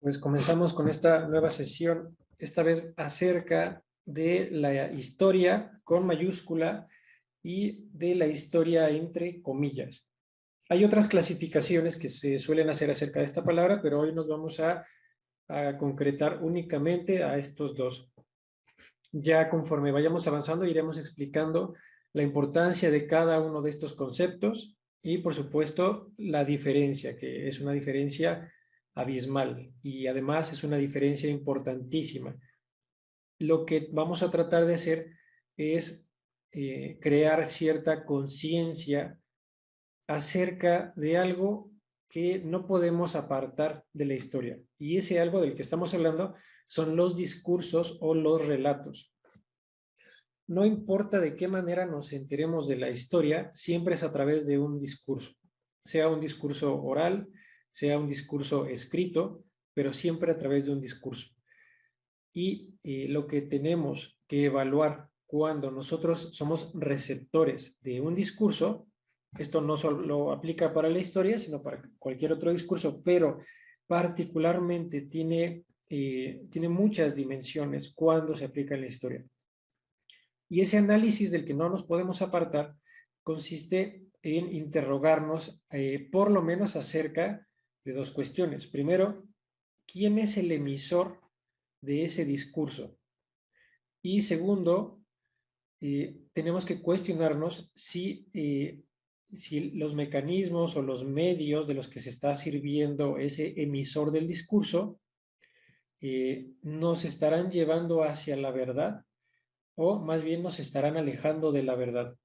Pues comenzamos con esta nueva sesión, esta vez acerca de la historia con mayúscula y de la historia entre comillas. Hay otras clasificaciones que se suelen hacer acerca de esta palabra, pero hoy nos vamos a concretar únicamente a estos dos. Ya conforme vayamos avanzando, iremos explicando la importancia de cada uno de estos conceptos y, por supuesto, la diferencia, que es una diferencia abismal y además es una diferencia importantísima. Lo que vamos a tratar de hacer es crear cierta conciencia acerca de algo que no podemos apartar de la historia. Y ese algo del que estamos hablando son los discursos o los relatos. No importa de qué manera nos enteremos de la historia, siempre es a través de un discurso, sea un discurso oral, sea un discurso escrito, pero siempre a través de un discurso. Y lo que tenemos que evaluar cuando nosotros somos receptores de un discurso, esto no solo aplica para la historia, sino para cualquier otro discurso, pero particularmente tiene muchas dimensiones cuando se aplica en la historia. Y ese análisis del que no nos podemos apartar consiste en interrogarnos por lo menos acerca de dos cuestiones. Primero, ¿quién es el emisor de ese discurso? Y segundo, tenemos que cuestionarnos si los mecanismos o los medios de los que se está sirviendo ese emisor del discurso nos estarán llevando hacia la verdad o más bien nos estarán alejando de la verdad.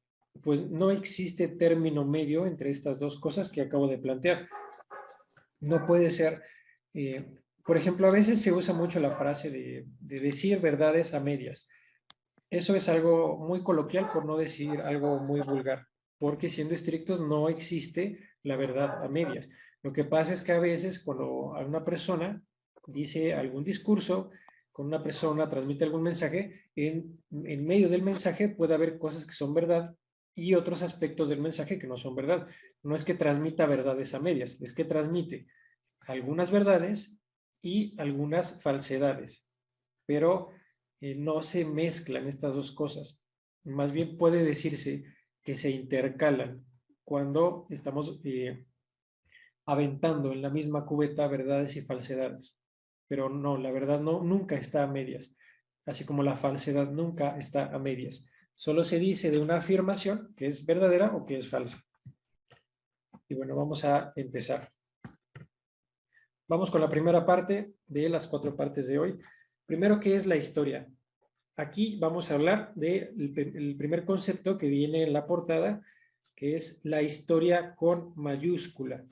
Pues no existe término medio entre estas dos cosas que acabo de plantear. No puede ser, por ejemplo, a veces se usa mucho la frase de decir verdades a medias. Eso es algo muy coloquial, por no decir algo muy vulgar, porque siendo estrictos no existe la verdad a medias. Lo que pasa es que a veces cuando una persona dice algún discurso, con una persona transmite algún mensaje, en medio del mensaje puede haber cosas que son verdad y otros aspectos del mensaje que no son verdad. No es que transmita verdades a medias, es que transmite algunas verdades y algunas falsedades, pero no se mezclan estas dos cosas. Más bien puede decirse que se intercalan cuando estamos aventando en la misma cubeta verdades y falsedades. Pero no, la verdad no, nunca está a medias, así como la falsedad nunca está a medias. Solo se dice de una afirmación que es verdadera o que es falsa. Y bueno, vamos a empezar. Vamos con la primera parte de las 4 partes de hoy. Primero, ¿qué es la historia? Aquí vamos a hablar del primer concepto que viene en la portada, que es la historia con mayúscula.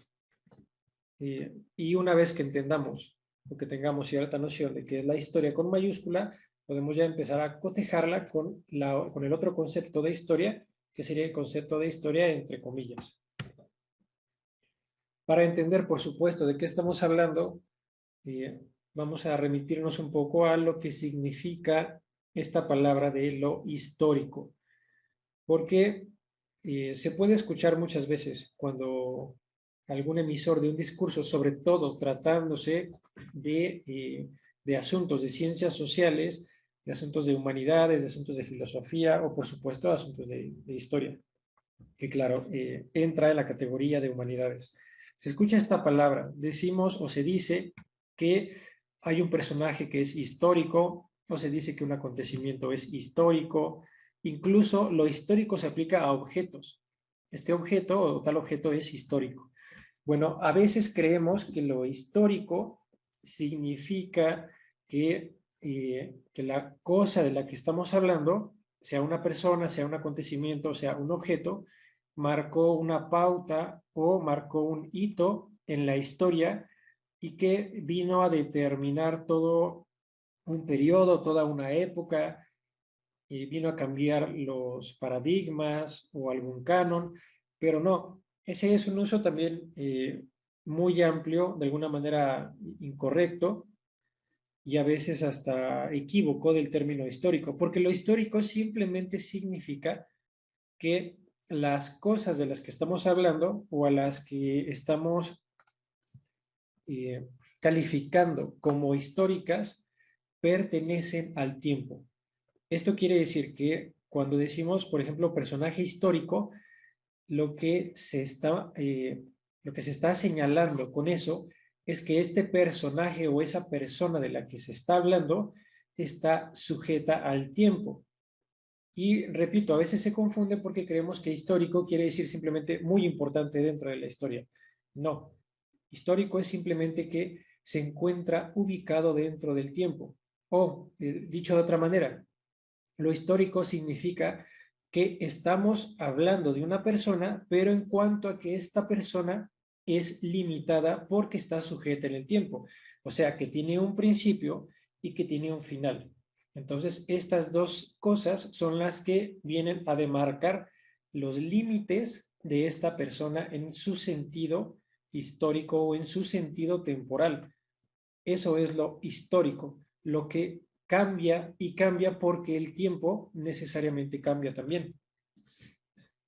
Y una vez que entendamos o que tengamos cierta noción de qué es la historia con mayúscula, podemos ya empezar a cotejarla con el otro concepto de historia, que sería el concepto de historia entre comillas. Para entender, por supuesto, de qué estamos hablando, vamos a remitirnos un poco a lo que significa esta palabra de lo histórico, porque se puede escuchar muchas veces cuando algún emisor de un discurso, sobre todo tratándose de asuntos de ciencias sociales, de asuntos de humanidades, de asuntos de filosofía o por supuesto de asuntos de historia, que claro, entra en la categoría de humanidades. Se escucha esta palabra, decimos o se dice que hay un personaje que es histórico, o se dice que un acontecimiento es histórico, incluso lo histórico se aplica a objetos. Este objeto o tal objeto es histórico. Bueno, a veces creemos que lo histórico significa que la cosa de la que estamos hablando, sea una persona, sea un acontecimiento, sea un objeto, marcó una pauta o marcó un hito en la historia y que vino a determinar todo un periodo, toda una época, y vino a cambiar los paradigmas o algún canon, pero no, ese es un uso también muy amplio, de alguna manera incorrecto y a veces hasta equívoco del término histórico, porque lo histórico simplemente significa que las cosas de las que estamos hablando o a las que estamos calificando como históricas pertenecen al tiempo. Esto quiere decir que cuando decimos, por ejemplo, personaje histórico, lo que se está señalando con eso es que este personaje o esa persona de la que se está hablando está sujeta al tiempo. Y repito, a veces se confunde porque creemos que histórico quiere decir simplemente muy importante dentro de la historia. No, histórico es simplemente que se encuentra ubicado dentro del tiempo. O, dicho de otra manera, lo histórico significa que estamos hablando de una persona, pero en cuanto a que esta persona es limitada porque está sujeta en el tiempo. O sea, que tiene un principio y que tiene un final. Entonces, estas dos cosas son las que vienen a demarcar los límites de esta persona en su sentido histórico o en su sentido temporal. Eso es lo histórico, lo que cambia y cambia porque el tiempo necesariamente cambia también.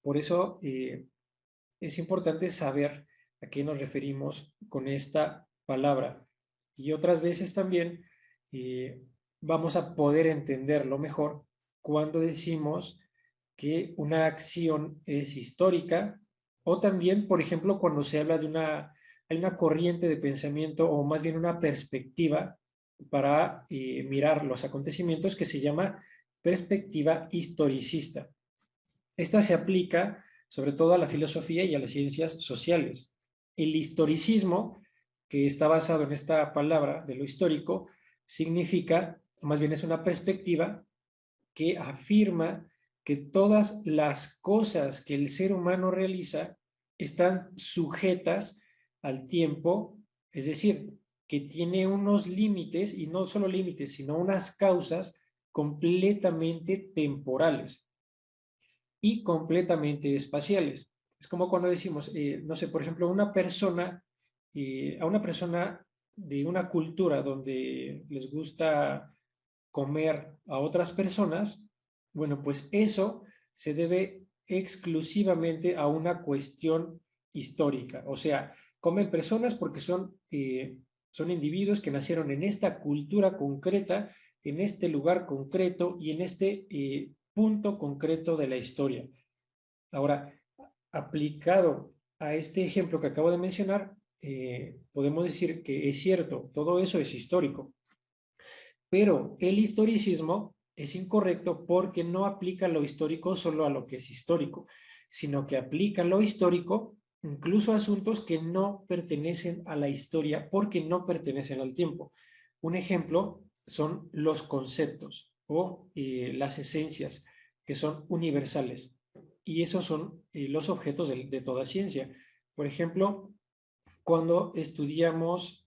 Por eso es importante saber a qué nos referimos con esta palabra. Y otras veces también vamos a poder entenderlo mejor cuando decimos que una acción es histórica o también, por ejemplo, cuando se habla de hay una corriente de pensamiento o más bien una perspectiva para mirar los acontecimientos que se llama perspectiva historicista. Esta se aplica sobre todo a la filosofía y a las ciencias sociales. El historicismo, que está basado en esta palabra de lo histórico, significa, más bien es una perspectiva que afirma que todas las cosas que el ser humano realiza están sujetas al tiempo, es decir, que tiene unos límites, y no solo límites, sino unas causas completamente temporales y completamente espaciales. Es como cuando decimos, no sé, por ejemplo, a una persona de una cultura donde les gusta comer a otras personas, bueno, pues eso se debe exclusivamente a una cuestión histórica. O sea, comen personas porque son individuos que nacieron en esta cultura concreta, en este lugar concreto y en este punto concreto de la historia. Ahora, aplicado a este ejemplo que acabo de mencionar, podemos decir que es cierto, todo eso es histórico, pero el historicismo es incorrecto porque no aplica lo histórico solo a lo que es histórico, sino que aplica lo histórico incluso a asuntos que no pertenecen a la historia porque no pertenecen al tiempo. Un ejemplo son los conceptos o las esencias que son universales. Y esos son los objetos de toda ciencia. Por ejemplo, cuando estudiamos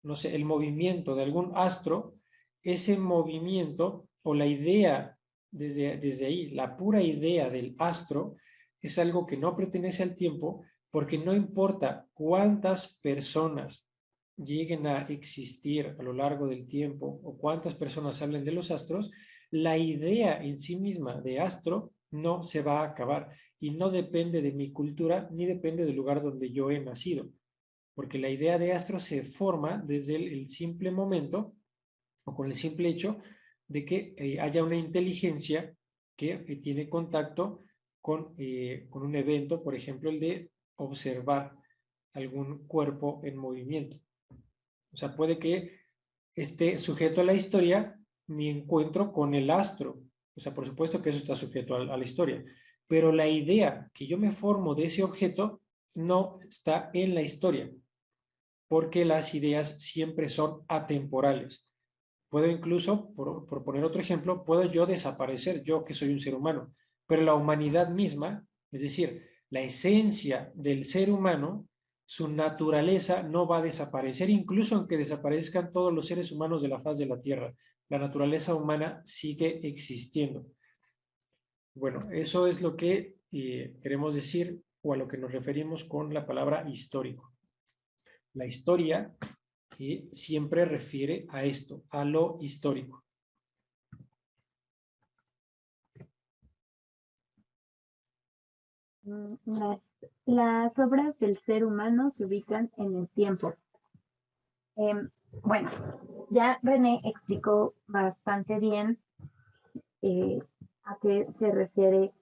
no sé, el movimiento de algún astro, ese movimiento o la idea desde ahí, la pura idea del astro, es algo que no pertenece al tiempo porque no importa cuántas personas lleguen a existir a lo largo del tiempo o cuántas personas hablen de los astros, la idea en sí misma de astro no se va a acabar y no depende de mi cultura ni depende del lugar donde yo he nacido porque la idea de astro se forma desde el simple momento o con el simple hecho de que haya una inteligencia que tiene contacto con un evento, por ejemplo, el de observar algún cuerpo en movimiento. O sea, puede que esté sujeto a la historia mi encuentro con el astro. O sea, por supuesto que eso está sujeto a la historia. Pero la idea que yo me formo de ese objeto no está en la historia porque las ideas siempre son atemporales. Puedo incluso, por poner otro ejemplo, puedo yo desaparecer, yo que soy un ser humano, pero la humanidad misma, es decir, la esencia del ser humano, su naturaleza no va a desaparecer, incluso aunque desaparezcan todos los seres humanos de la faz de la Tierra. La naturaleza humana sigue existiendo. Bueno, eso es lo que queremos decir o a lo que nos referimos con la palabra histórico. La historia siempre refiere a esto, a lo histórico. las obras del ser humano se ubican en el tiempo. Bueno, ya René explicó bastante bien eh, a qué se refiere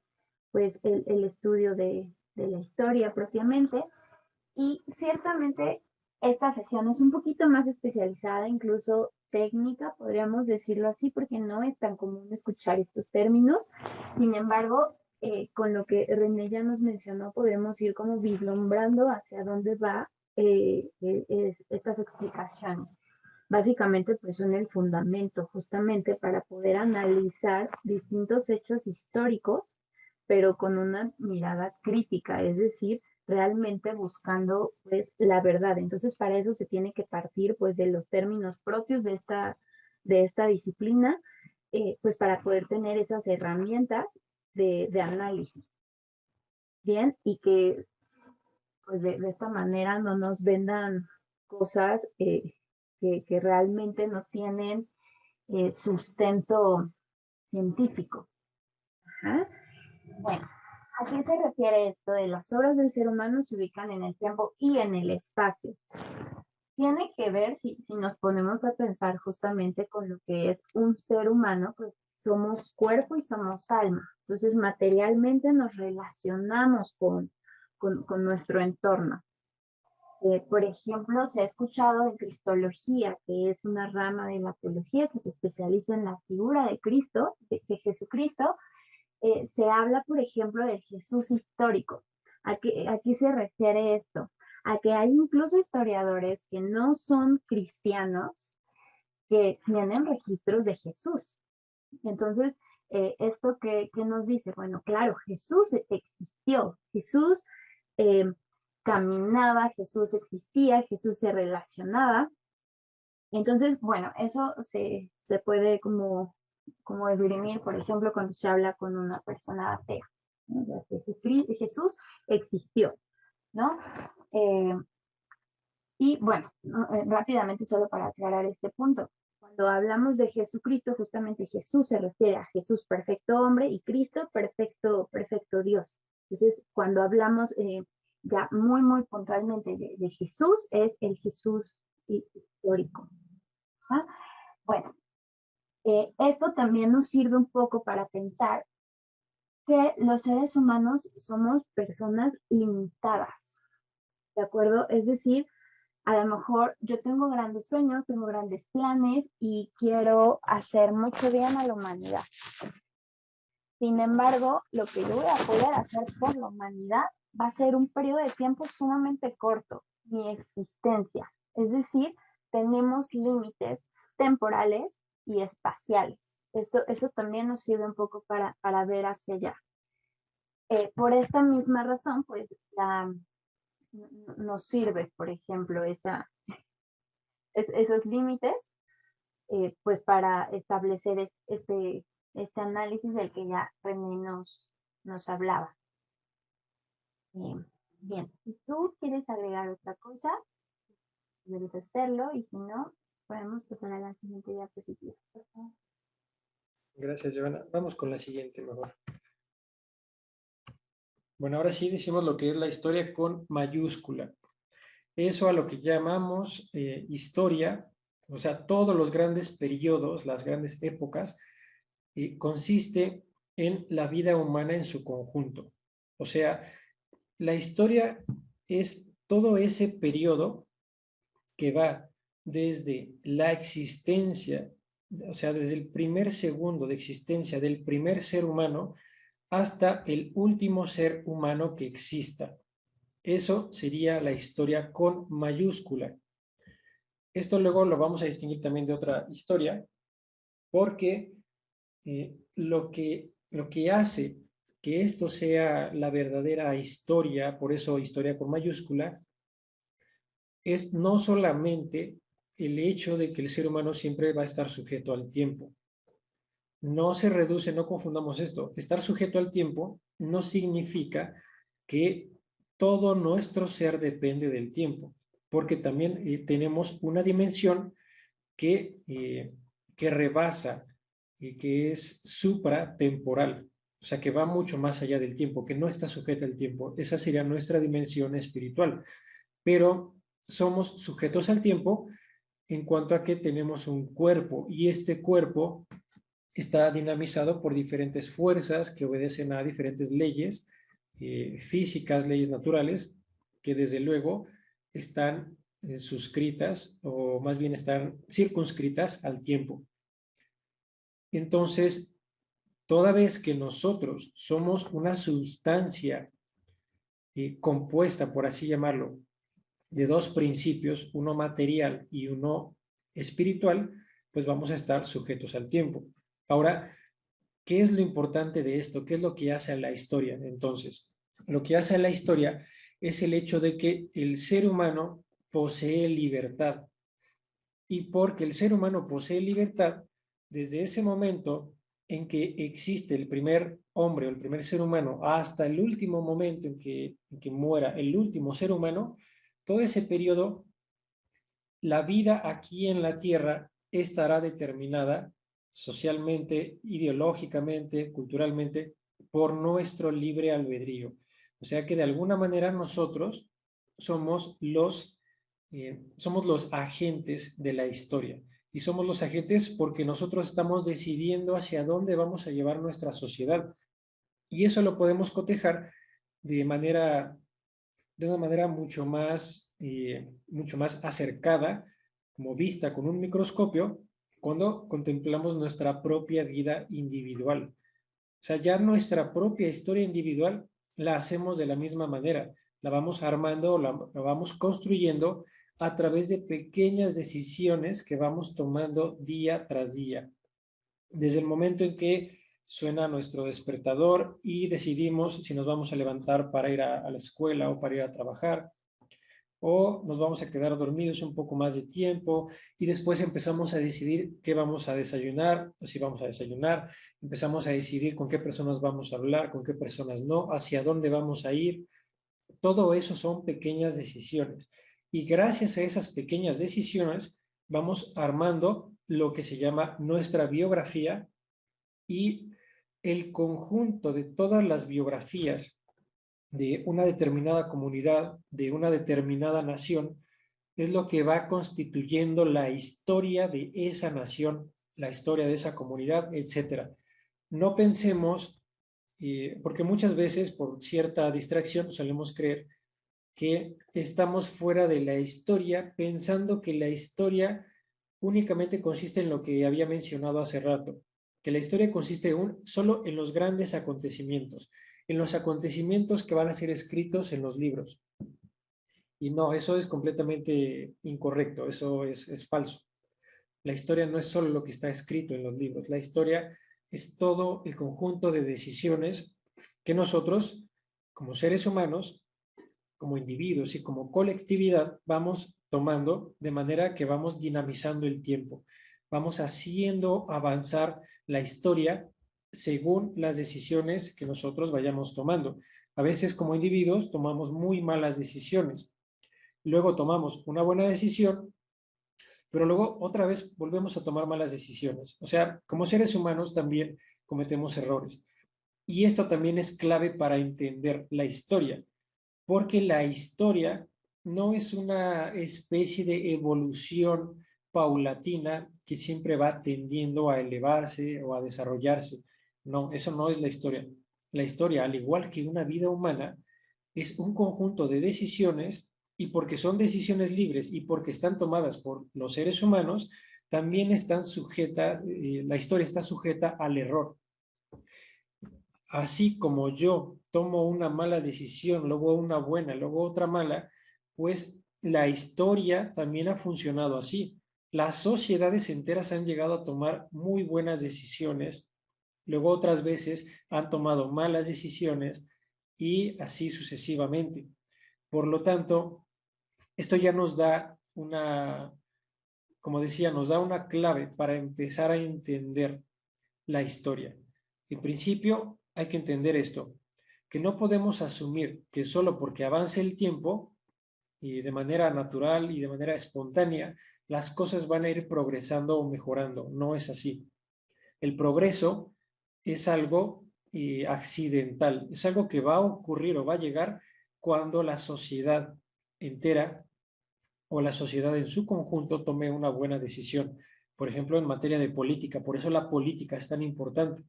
pues el estudio de la historia propiamente. Y ciertamente esta sesión es un poquito más especializada, incluso técnica, podríamos decirlo así, porque no es tan común escuchar estos términos. Sin embargo, con lo que René ya nos mencionó, podemos ir como vislumbrando hacia dónde va estas explicaciones. Básicamente, pues son el fundamento justamente para poder analizar distintos hechos históricos, pero con una mirada crítica, es decir, realmente buscando pues la verdad. Entonces, para eso se tiene que partir pues de los términos propios de esta disciplina, pues para poder tener esas herramientas de análisis. Bien, y que pues de esta manera no nos vendan cosas que realmente no tienen sustento científico. Ajá. Bueno, ¿a qué se refiere esto de las obras del ser humano se ubican en el tiempo y en el espacio? Tiene que ver, si nos ponemos a pensar justamente con lo que es un ser humano, pues somos cuerpo y somos alma. Entonces, materialmente nos relacionamos con nuestro entorno. Por ejemplo, se ha escuchado de Cristología, que es una rama de la teología que se especializa en la figura de Cristo, de Jesucristo. Se habla, por ejemplo, del Jesús histórico. ¿A qué se refiere esto? A que hay incluso historiadores que no son cristianos que tienen registros de Jesús. Entonces, ¿esto qué nos dice? Bueno, claro, Jesús existió, Jesús eh, caminaba, Jesús existía, Jesús se relacionaba. Entonces, bueno, eso se puede como esgrimir, por ejemplo, cuando se habla con una persona atea. ¿No? Jesús existió, ¿no? Eh, y bueno, rápidamente solo para aclarar este punto. Cuando hablamos de Jesucristo, justamente Jesús se refiere a Jesús perfecto hombre y Cristo perfecto Dios. Entonces, cuando hablamos ya muy puntualmente de Jesús, es el Jesús histórico. ¿Ah? Bueno, esto también nos sirve un poco para pensar que los seres humanos somos personas limitadas, ¿de acuerdo? Es decir, a lo mejor yo tengo grandes sueños, tengo grandes planes y quiero hacer mucho bien a la humanidad. Sin embargo, lo que yo voy a poder hacer por la humanidad va a ser un periodo de tiempo sumamente corto, mi existencia. Es decir, tenemos límites temporales y espaciales. Eso también nos sirve un poco para ver hacia allá. Por esta misma razón, pues nos sirve, por ejemplo, esos límites, pues para establecer este análisis del que ya René nos hablaba. Bien, si tú quieres agregar otra cosa, debes hacerlo, y si no, podemos pasar a la siguiente diapositiva. Gracias, Giovanna. Vamos con la siguiente mejor. Bueno, ahora sí decimos lo que es la historia con mayúscula. Eso a lo que llamamos historia, o sea, todos los grandes periodos, las grandes épocas, consiste en la vida humana en su conjunto. O sea, la historia es todo ese periodo que va desde la existencia, o sea, desde el primer segundo de existencia del primer ser humano hasta el último ser humano que exista. Eso sería la historia con mayúscula. Esto luego lo vamos a distinguir también de otra historia, porque lo que hace que esto sea la verdadera historia, por eso historia con mayúscula, es no solamente el hecho de que el ser humano siempre va a estar sujeto al tiempo. No se reduce, no confundamos esto. Estar sujeto al tiempo no significa que todo nuestro ser depende del tiempo, porque también tenemos una dimensión que rebasa y que es supratemporal. o sea, que va mucho más allá del tiempo, que no está sujeta al tiempo. Esa sería nuestra dimensión espiritual. Pero somos sujetos al tiempo en cuanto a que tenemos un cuerpo y este cuerpo está dinamizado por diferentes fuerzas que obedecen a diferentes leyes físicas, leyes naturales, que desde luego están suscritas o más bien están circunscritas al tiempo. Entonces, toda vez que nosotros somos una sustancia compuesta, por así llamarlo, de dos principios, uno material y uno espiritual, pues vamos a estar sujetos al tiempo. Ahora, ¿qué es lo importante de esto? ¿Qué es lo que hace a la historia? Entonces, lo que hace a la historia es el hecho de que el ser humano posee libertad. Y porque el ser humano posee libertad, desde ese momento en que existe el primer hombre o el primer ser humano hasta el último momento en que muera el último ser humano, todo ese periodo, la vida aquí en la Tierra estará determinada socialmente, ideológicamente, culturalmente, por nuestro libre albedrío. O sea que de alguna manera nosotros somos los agentes de la historia. Y somos los agentes porque nosotros estamos decidiendo hacia dónde vamos a llevar nuestra sociedad. Y eso lo podemos cotejar de manera de una manera mucho más acercada, como vista con un microscopio, cuando contemplamos nuestra propia vida individual. O sea, ya nuestra propia historia individual la hacemos de la misma manera, la vamos armando, la vamos construyendo a través de pequeñas decisiones que vamos tomando día tras día. Desde el momento en que suena nuestro despertador y decidimos si nos vamos a levantar para ir a la escuela o para ir a trabajar, o nos vamos a quedar dormidos un poco más de tiempo y después empezamos a decidir qué vamos a desayunar o si vamos a desayunar, empezamos a decidir con qué personas vamos a hablar, con qué personas no, hacia dónde vamos a ir. Todo eso son pequeñas decisiones y gracias a esas pequeñas decisiones vamos armando lo que se llama nuestra biografía y el conjunto de todas las biografías de una determinada comunidad, de una determinada nación, es lo que va constituyendo la historia de esa nación, la historia de esa comunidad, etcétera. No pensemos, porque muchas veces por cierta distracción solemos creer que estamos fuera de la historia, pensando que la historia únicamente consiste en lo que había mencionado hace rato, que la historia consiste solo en los grandes acontecimientos, en los acontecimientos que van a ser escritos en los libros. Y no, eso es completamente incorrecto, eso es falso. La historia no es solo lo que está escrito en los libros, la historia es todo el conjunto de decisiones que nosotros, como seres humanos, como individuos y como colectividad, vamos tomando de manera que vamos dinamizando el tiempo, vamos haciendo avanzar la historia según las decisiones que nosotros vayamos tomando. A veces como individuos tomamos muy malas decisiones, luego tomamos una buena decisión, pero luego otra vez volvemos a tomar malas decisiones. O sea, como seres humanos también cometemos errores. Y esto también es clave para entender la historia, porque la historia no es una especie de evolución paulatina que siempre va tendiendo a elevarse o a desarrollarse. No, eso no es la historia. La historia, al igual que una vida humana, es un conjunto de decisiones y porque son decisiones libres y porque están tomadas por los seres humanos, también están sujetas, la historia está sujeta al error. Así como yo tomo una mala decisión, luego una buena, luego otra mala, pues la historia también ha funcionado así. Las sociedades enteras han llegado a tomar muy buenas decisiones, luego otras veces han tomado malas decisiones y así sucesivamente. Por lo tanto, esto ya nos da como decía, nos da una clave para empezar a entender la historia. En principio, hay que entender esto, que no podemos asumir que solo porque avance el tiempo y de manera natural y de manera espontánea, las cosas van a ir progresando o mejorando. No es así. El progreso es algo accidental, es algo que va a ocurrir o va a llegar cuando la sociedad entera o la sociedad en su conjunto tome una buena decisión. Por ejemplo, en materia de política, por eso la política es tan importante,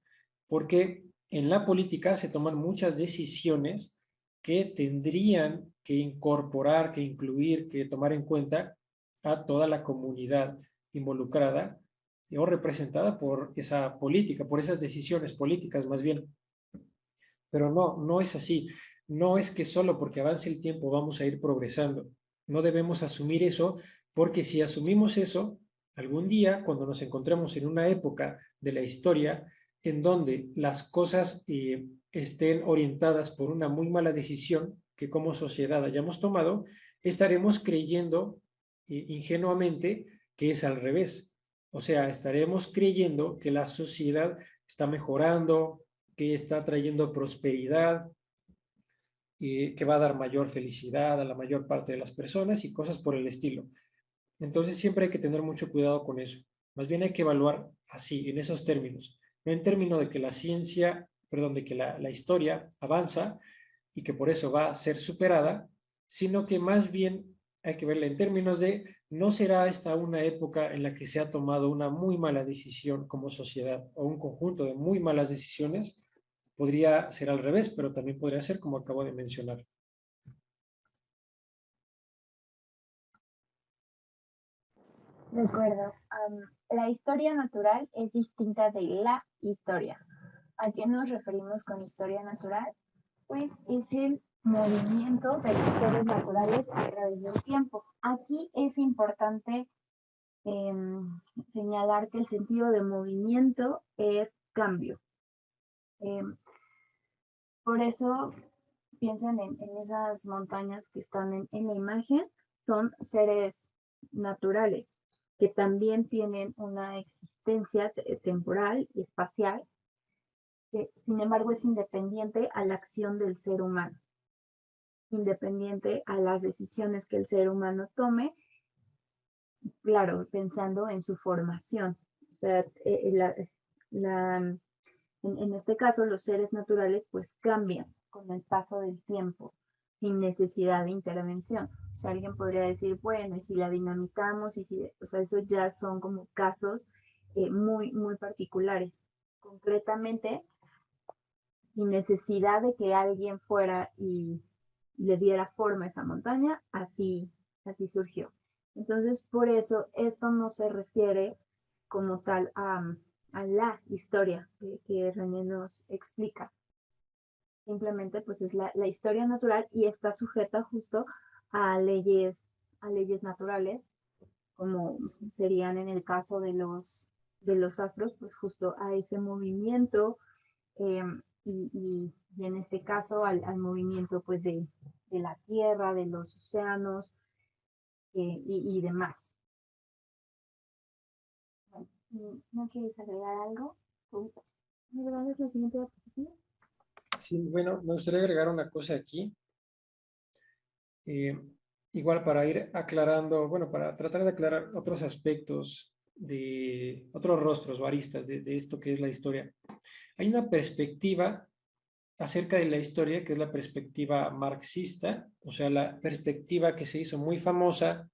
porque en la política se toman muchas decisiones que tendrían que incorporar, que incluir, que tomar en cuenta a toda la comunidad involucrada o representada por esa política, por esas decisiones políticas más bien. Pero no, no es así. No es que solo porque avance el tiempo vamos a ir progresando. No debemos asumir eso, porque si asumimos eso, algún día, cuando nos encontremos en una época de la historia en donde las cosas estén orientadas por una muy mala decisión que como sociedad hayamos tomado, estaremos creyendo ingenuamente que es al revés. O sea, estaremos creyendo que la sociedad está mejorando, que está trayendo prosperidad, que va a dar mayor felicidad a la mayor parte de las personas y cosas por el estilo. Entonces siempre hay que tener mucho cuidado con eso. Más bien hay que evaluar así, en esos términos. No en términos de que la ciencia, perdón, de que la historia avanza y que por eso va a ser superada, sino que más bien hay que verla en términos de no será esta una época en la que se ha tomado una muy mala decisión como sociedad o un conjunto de muy malas decisiones. Podría ser al revés, pero también podría ser como acabo de mencionar. De acuerdo. La historia natural es distinta de la historia. ¿A qué nos referimos con historia natural? Pues es el movimiento de los seres naturales a través del tiempo. Aquí es importante señalar que el sentido de movimiento es cambio. Por eso piensan en esas montañas que están en la imagen, son seres naturales que también tienen una existencia temporal y espacial, que sin embargo es independiente a la acción del ser humano, independiente a las decisiones que el ser humano tome, claro, pensando en su formación. O sea, en este caso, los seres naturales pues cambian con el paso del tiempo, sin necesidad de intervención. O sea, alguien podría decir, bueno, y si la dinamitamos, y si, o sea, eso ya son como casos muy, muy particulares. Concretamente, sin necesidad de que alguien fuera y le diera forma a esa montaña, así surgió. Entonces, por eso esto no se refiere como tal a la historia que René nos explica. Simplemente pues es la historia natural y está sujeta justo a leyes naturales, como serían en el caso de los astros, pues justo a ese movimiento y en este caso al movimiento pues de la tierra, de los océanos y demás. ¿No quieres agregar algo? ¿Me das la siguiente diapositiva? Sí, bueno, me gustaría agregar una cosa aquí. Igual para ir aclarando, bueno, para tratar de aclarar otros aspectos de otros rostros o aristas de esto que es la historia. Hay una perspectiva acerca de la historia que es la perspectiva marxista, o sea, la perspectiva que se hizo muy famosa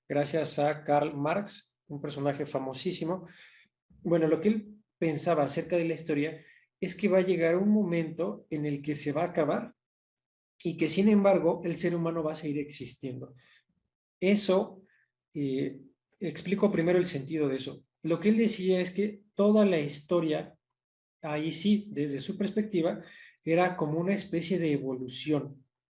gracias a Karl Marx, un personaje famosísimo. Bueno, lo que él pensaba acerca de la historia es que va a llegar un momento en el que se va a acabar y que sin embargo el ser humano va a seguir existiendo. Eso, explico primero el sentido de eso. Lo que él decía es que toda la historia, ahí sí, desde su perspectiva, era como una especie de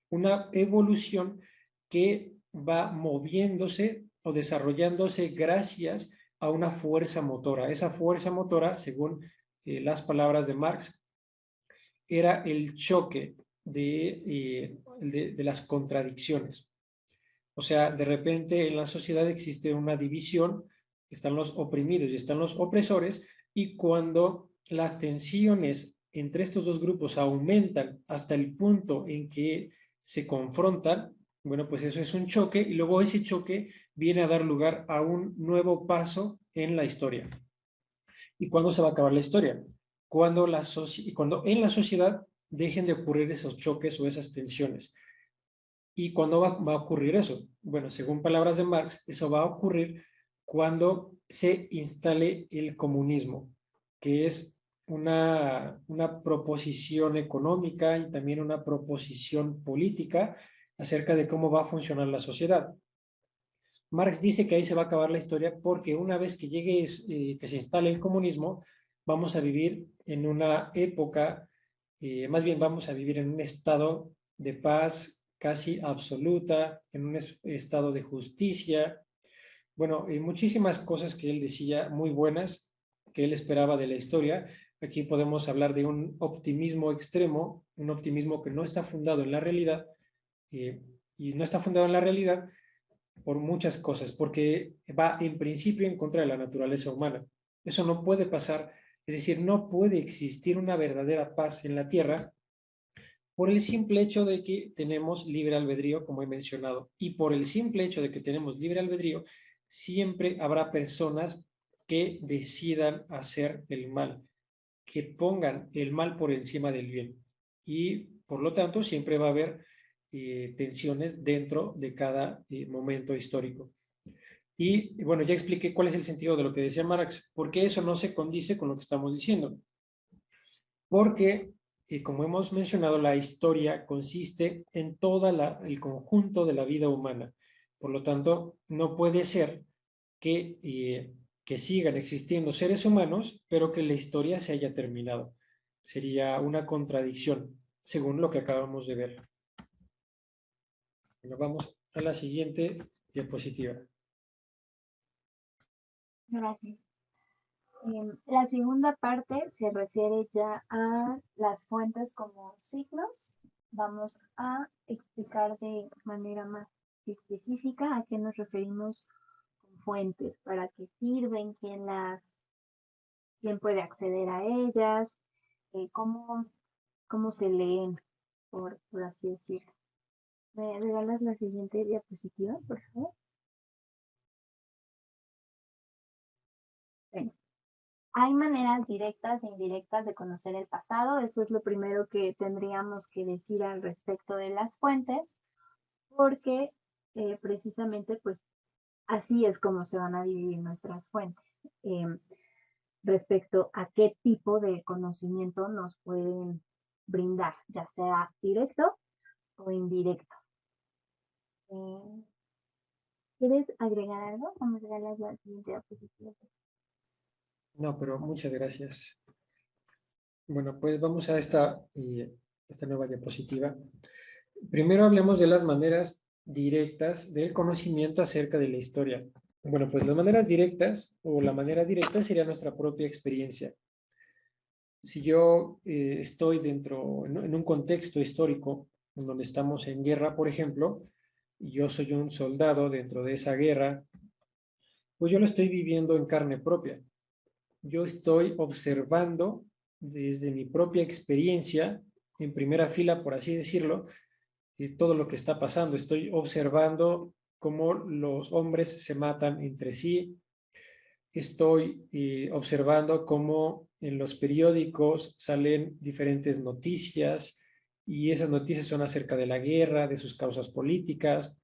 una evolución que va moviéndose o desarrollándose gracias a una fuerza motora. Esa fuerza motora, según las palabras de Marx, era el choque de las contradicciones. O sea, de repente en la sociedad existe una división, están los oprimidos y están los opresores, y cuando las tensiones entre estos dos grupos aumentan hasta el punto en que se confrontan, bueno, pues eso es un choque, y luego ese choque viene a dar lugar a un nuevo paso en la historia. ¿Y cuándo se va a acabar la historia? cuando en la sociedad dejen de ocurrir esos choques o esas tensiones. ¿Y cuándo va a ocurrir eso? Bueno, según palabras de Marx, eso va a ocurrir cuando se instale el comunismo, que es una proposición económica y también una proposición política acerca de cómo va a funcionar la sociedad. Marx dice que ahí se va a acabar la historia porque una vez que llegue, que se instale el comunismo, vamos a vivir en una época, más bien vamos a vivir en un estado de paz casi absoluta, en un estado de justicia. Bueno, y muchísimas cosas que él decía muy buenas, que él esperaba de la historia. Aquí podemos hablar de un optimismo extremo, un optimismo que no está fundado en la realidad, eh, y no está fundado en la realidad por muchas cosas, porque va en principio en contra de la naturaleza humana. Eso no puede pasar, es decir, no puede existir una verdadera paz en la tierra por el simple hecho de que tenemos libre albedrío, como he mencionado, y por el simple hecho de que tenemos libre albedrío, siempre habrá personas que decidan hacer el mal, que pongan el mal por encima del bien. Y por lo tanto, siempre va a haber tensiones dentro de cada momento histórico. Y bueno, ya expliqué cuál es el sentido de lo que decía Marx, porque eso no se condice con lo que estamos diciendo. Porque, como hemos mencionado, la historia consiste en todo el conjunto de la vida humana. Por lo tanto, no puede ser que sigan existiendo seres humanos, pero que la historia se haya terminado. Sería una contradicción, según lo que acabamos de ver. Bueno, vamos a la siguiente diapositiva. Gracias. La segunda parte se refiere ya a las fuentes como signos. Vamos a explicar de manera más específica a qué nos referimos con fuentes, para qué sirven, quién puede acceder a ellas, cómo, cómo se leen, por así decirlo. ¿Me regalas la siguiente diapositiva, por favor? Bueno, hay maneras directas e indirectas de conocer el pasado. Eso es lo primero que tendríamos que decir al respecto de las fuentes, porque precisamente pues así es como se van a dividir nuestras fuentes. Respecto a qué tipo de conocimiento nos pueden brindar, ya sea directo o indirecto. ¿Quieres agregar algo? Vamos a regalar la siguiente diapositiva. No, pero muchas gracias. Bueno, pues vamos a esta nueva diapositiva. Primero hablemos de las maneras directas del conocimiento acerca de la historia. Bueno, pues las maneras directas o la manera directa sería nuestra propia experiencia. Si yo estoy en un contexto histórico en donde estamos en guerra, por ejemplo, y yo soy un soldado dentro de esa guerra, pues yo lo estoy viviendo en carne propia. Yo estoy observando desde mi propia experiencia, en primera fila, por así decirlo, todo lo que está pasando. Estoy observando cómo los hombres se matan entre sí. Estoy observando cómo en los periódicos salen diferentes noticias y esas noticias son acerca de la guerra, de sus causas políticas.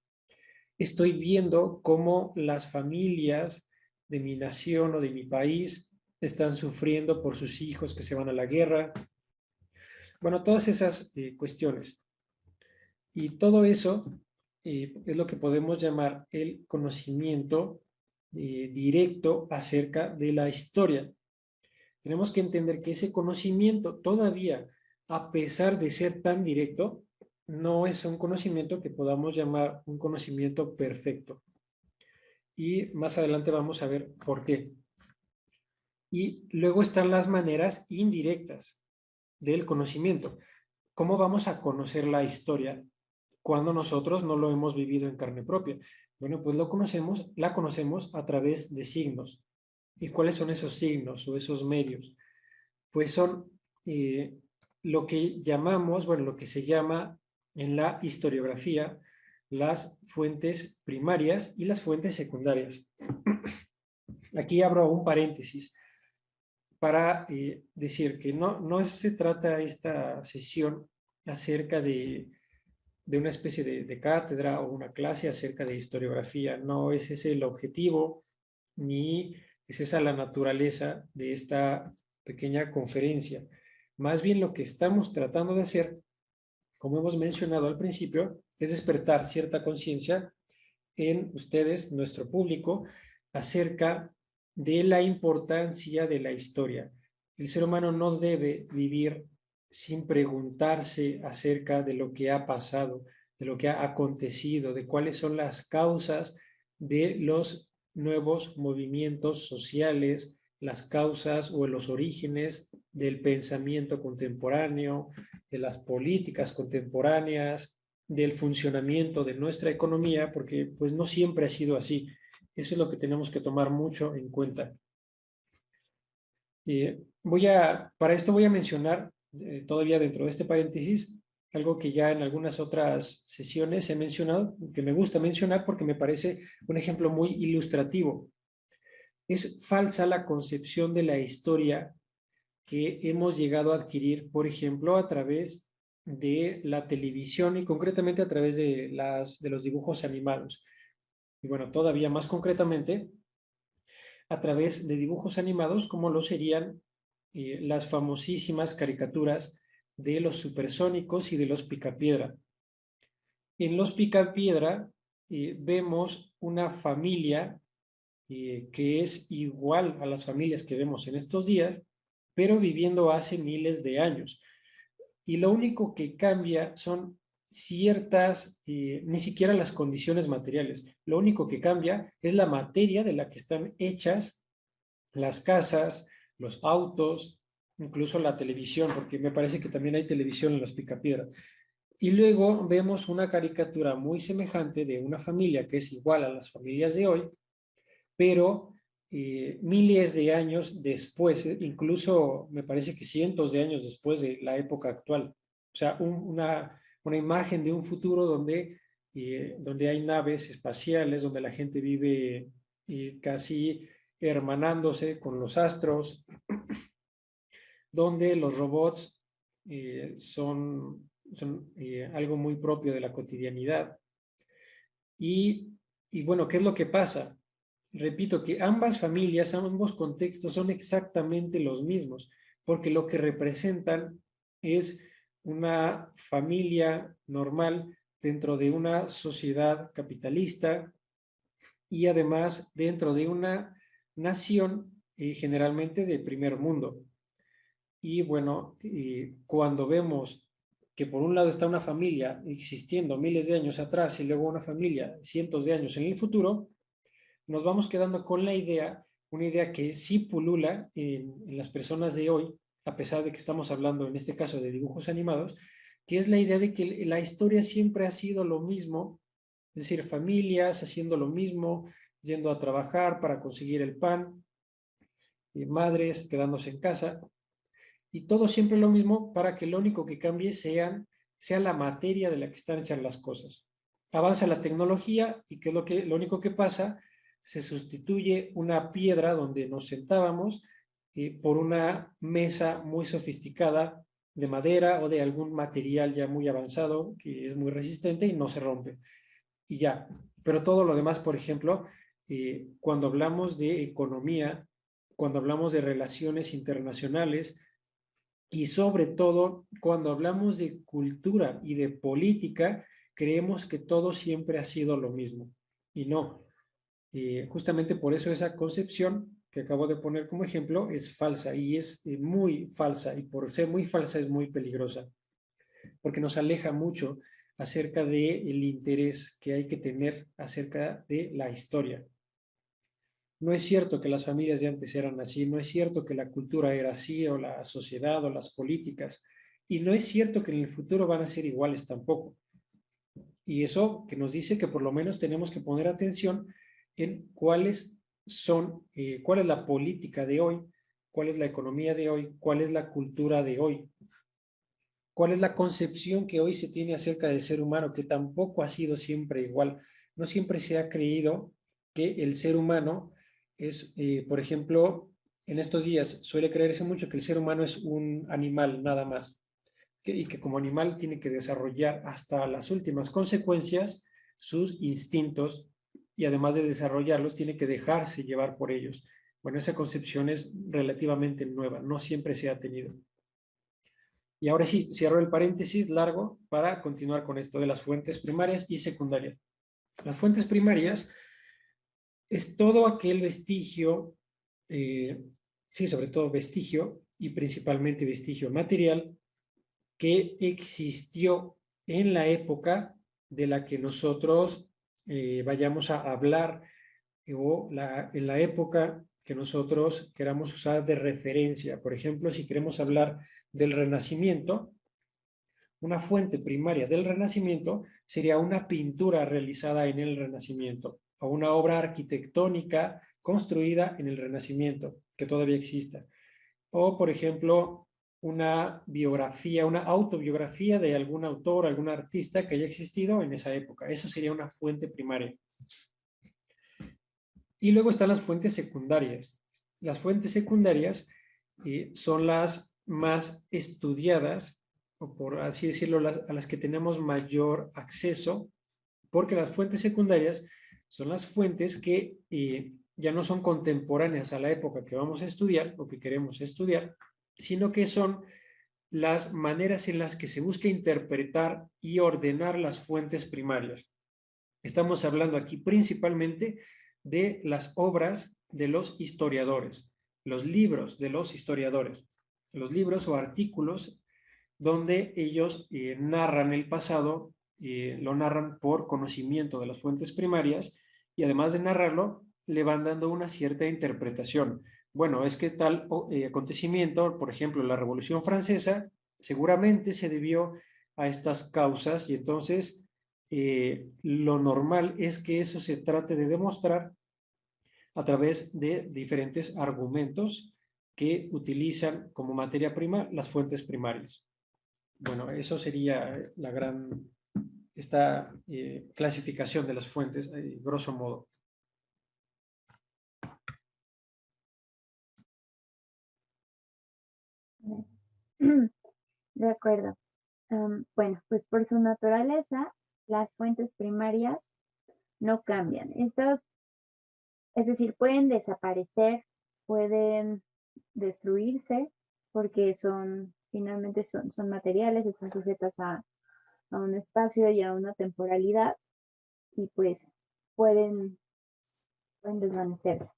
Estoy viendo cómo las familias de mi nación o de mi país están sufriendo por sus hijos que se van a la guerra. Bueno, todas esas cuestiones. Y todo eso es lo que podemos llamar el conocimiento directo acerca de la historia. Tenemos que entender que ese conocimiento todavía, a pesar de ser tan directo, no es un conocimiento que podamos llamar un conocimiento perfecto. Y más adelante vamos a ver por qué. Y luego están las maneras indirectas del conocimiento. ¿Cómo vamos a conocer la historia cuando nosotros no lo hemos vivido en carne propia? Bueno, pues la conocemos a través de signos. ¿Y cuáles son esos signos o esos medios? Pues son lo que llamamos, bueno, lo que se llama en la historiografía las fuentes primarias y las fuentes secundarias. Aquí abro un paréntesis. para decir que no se trata esta sesión acerca de una especie de cátedra o una clase acerca de historiografía. No es ese el objetivo, ni es esa la naturaleza de esta pequeña conferencia. Más bien lo que estamos tratando de hacer, como hemos mencionado al principio, es despertar cierta conciencia en ustedes, nuestro público, acerca de la importancia de la historia. El ser humano no debe vivir sin preguntarse acerca de lo que ha pasado, de lo que ha acontecido, de cuáles son las causas de los nuevos movimientos sociales, las causas o los orígenes del pensamiento contemporáneo, de las políticas contemporáneas, del funcionamiento de nuestra economía, porque pues no siempre ha sido así. Eso es lo que tenemos que tomar mucho en cuenta. Para esto voy a mencionar, todavía dentro de este paréntesis, algo que ya en algunas otras sesiones he mencionado, que me gusta mencionar porque me parece un ejemplo muy ilustrativo. Es falsa la concepción de la historia que hemos llegado a adquirir, por ejemplo, a través de la televisión y concretamente a través de los dibujos animados. Y bueno, todavía más concretamente, a través de dibujos animados como lo serían las famosísimas caricaturas de los supersónicos y de los Picapiedra. En los Picapiedra vemos una familia que es igual a las familias que vemos en estos días, pero viviendo hace miles de años. Y lo único que cambia son ciertas, ni siquiera las condiciones materiales. Lo único que cambia es la materia de la que están hechas las casas, los autos, incluso la televisión, porque me parece que también hay televisión en los Picapiedra. Y luego vemos una caricatura muy semejante de una familia que es igual a las familias de hoy, pero miles de años después, incluso me parece que cientos de años después de la época actual. O sea, una imagen de un futuro donde hay naves espaciales, donde la gente vive casi hermanándose con los astros, donde los robots son algo muy propio de la cotidianidad. Y bueno, ¿qué es lo que pasa? Repito que ambas familias, ambos contextos son exactamente los mismos, porque lo que representan es una familia normal dentro de una sociedad capitalista y además dentro de una nación generalmente de primer mundo. Y bueno, cuando vemos que por un lado está una familia existiendo miles de años atrás y luego una familia cientos de años en el futuro, nos vamos quedando con la idea, una idea que sí pulula en las personas de hoy, a pesar de que estamos hablando en este caso de dibujos animados, que es la idea de que la historia siempre ha sido lo mismo, es decir, familias haciendo lo mismo, yendo a trabajar para conseguir el pan, madres quedándose en casa, y todo siempre lo mismo para que lo único que cambie sea la materia de la que están hechas las cosas. Avanza la tecnología y ¿qué es lo único que pasa? Se sustituye una piedra donde nos sentábamos por una mesa muy sofisticada de madera o de algún material ya muy avanzado que es muy resistente y no se rompe. Y ya, pero todo lo demás, por ejemplo, cuando hablamos de economía, cuando hablamos de relaciones internacionales, y sobre todo, cuando hablamos de cultura y de política, creemos que todo siempre ha sido lo mismo. Y no. Justamente por eso esa concepción que acabo de poner como ejemplo es falsa y es muy falsa. Y por ser muy falsa es muy peligrosa. Porque nos aleja mucho acerca del interés que hay que tener acerca de la historia. No es cierto que las familias de antes eran así, no es cierto que la cultura era así, o la sociedad, o las políticas, y no es cierto que en el futuro van a ser iguales tampoco. Y eso que nos dice que por lo menos tenemos que poner atención en cuál es la política de hoy, cuál es la economía de hoy, cuál es la cultura de hoy, cuál es la concepción que hoy se tiene acerca del ser humano, que tampoco ha sido siempre igual. No siempre se ha creído que el ser humano es, por ejemplo, en estos días suele creerse mucho que el ser humano es un animal nada más, y que como animal tiene que desarrollar hasta las últimas consecuencias sus instintos y además de desarrollarlos tiene que dejarse llevar por ellos. Bueno, esa concepción es relativamente nueva, no siempre se ha tenido. Y ahora sí, cierro el paréntesis largo para continuar con esto de las fuentes primarias y secundarias. Las fuentes primarias es todo aquel vestigio, sí, sobre todo vestigio y principalmente vestigio material que existió en la época de la que nosotros vayamos a hablar en la época que nosotros queramos usar de referencia. Por ejemplo, si queremos hablar del Renacimiento, una fuente primaria del Renacimiento sería una pintura realizada en el Renacimiento o una obra arquitectónica construida en el Renacimiento, que todavía exista. O, por ejemplo, una biografía, una autobiografía de algún autor, algún artista que haya existido en esa época. Eso sería una fuente primaria. Y luego están las fuentes secundarias. Las fuentes secundarias son las más estudiadas, o por así decirlo, a las que tenemos mayor acceso, porque las fuentes secundarias son las fuentes que ya no son contemporáneas a la época que vamos a estudiar o que queremos estudiar, sino que son las maneras en las que se busca interpretar y ordenar las fuentes primarias. Estamos hablando aquí principalmente de las obras de los historiadores, los libros de los historiadores, los libros o artículos donde ellos narran el pasado, lo narran por conocimiento de las fuentes primarias y además de narrarlo, le van dando una cierta interpretación. Bueno, es que tal acontecimiento, por ejemplo, la Revolución Francesa, seguramente se debió a estas causas y entonces lo normal es que eso se trate de demostrar a través de diferentes argumentos que utilizan como materia prima las fuentes primarias. Bueno, eso sería esta clasificación de las fuentes, grosso modo. De acuerdo. Bueno, pues por su naturaleza, las fuentes primarias no cambian. Estas, es decir, pueden desaparecer, pueden destruirse, porque finalmente son materiales, están sujetas a un espacio y a una temporalidad, y pues pueden, pueden desvanecerse.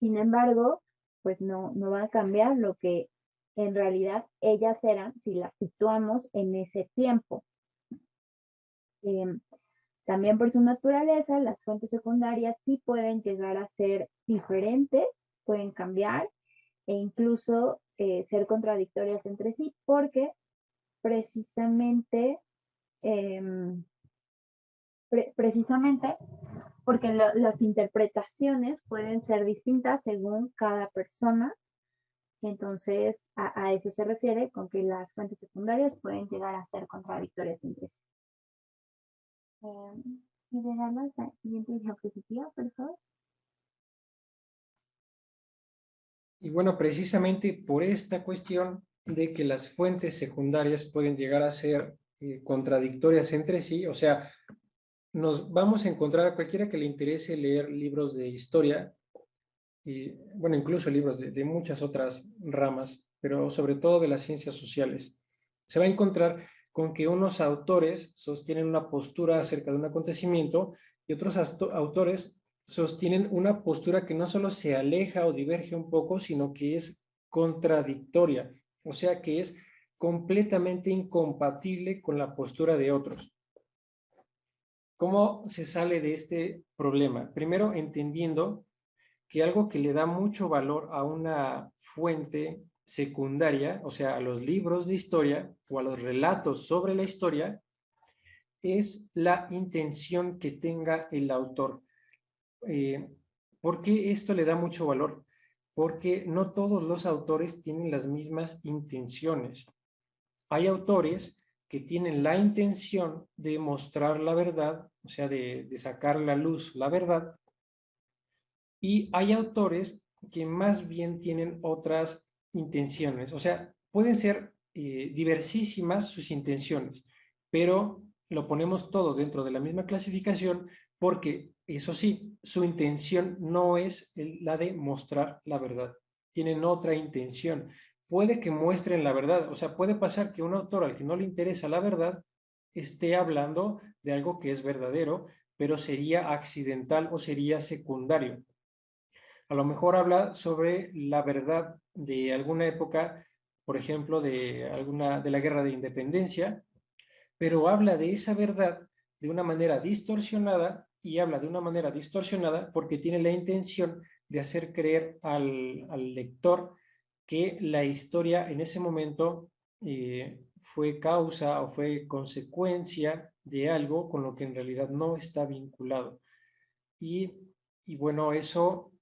Sin embargo, pues no va a cambiar lo que en realidad ellas eran si las situamos en ese tiempo. También por su naturaleza, las fuentes secundarias sí pueden llegar a ser diferentes, pueden cambiar e incluso ser contradictorias entre sí, porque precisamente, precisamente porque las interpretaciones pueden ser distintas según cada persona. Entonces, a eso se refiere con que las fuentes secundarias pueden llegar a ser contradictorias entre sí. ¿Y de dar la siguiente diapositiva, por favor? Y bueno, precisamente por esta cuestión de que las fuentes secundarias pueden llegar a ser contradictorias entre sí, o sea, nos vamos a encontrar a cualquiera que le interese leer libros de historia, y bueno, incluso libros de muchas otras ramas, pero sobre todo de las ciencias sociales. Se va a encontrar con que unos autores sostienen una postura acerca de un acontecimiento y otros autores sostienen una postura que no solo se aleja o diverge un poco, sino que es contradictoria, o sea que es completamente incompatible con la postura de otros. ¿Cómo se sale de este problema? Primero, entendiendo que algo que le da mucho valor a una fuente secundaria, o sea, a los libros de historia o a los relatos sobre la historia, es la intención que tenga el autor. ¿Por qué esto le da mucho valor? Porque no todos los autores tienen las mismas intenciones. Hay autores que tienen la intención de mostrar la verdad, o sea, de sacar a la luz la verdad, y hay autores que más bien tienen otras intenciones. O sea, pueden ser diversísimas sus intenciones, pero lo ponemos todo dentro de la misma clasificación porque, eso sí, su intención no es la de mostrar la verdad. Tienen otra intención. Puede que muestren la verdad. O sea, puede pasar que un autor al que no le interesa la verdad esté hablando de algo que es verdadero, pero sería accidental o sería secundario. A lo mejor habla sobre la verdad de alguna época, por ejemplo, de la guerra de independencia, pero habla de esa verdad de una manera distorsionada y habla de una manera distorsionada porque tiene la intención de hacer creer al lector que la historia en ese momento fue causa o fue consecuencia de algo con lo que en realidad no está vinculado. Y, y bueno, eso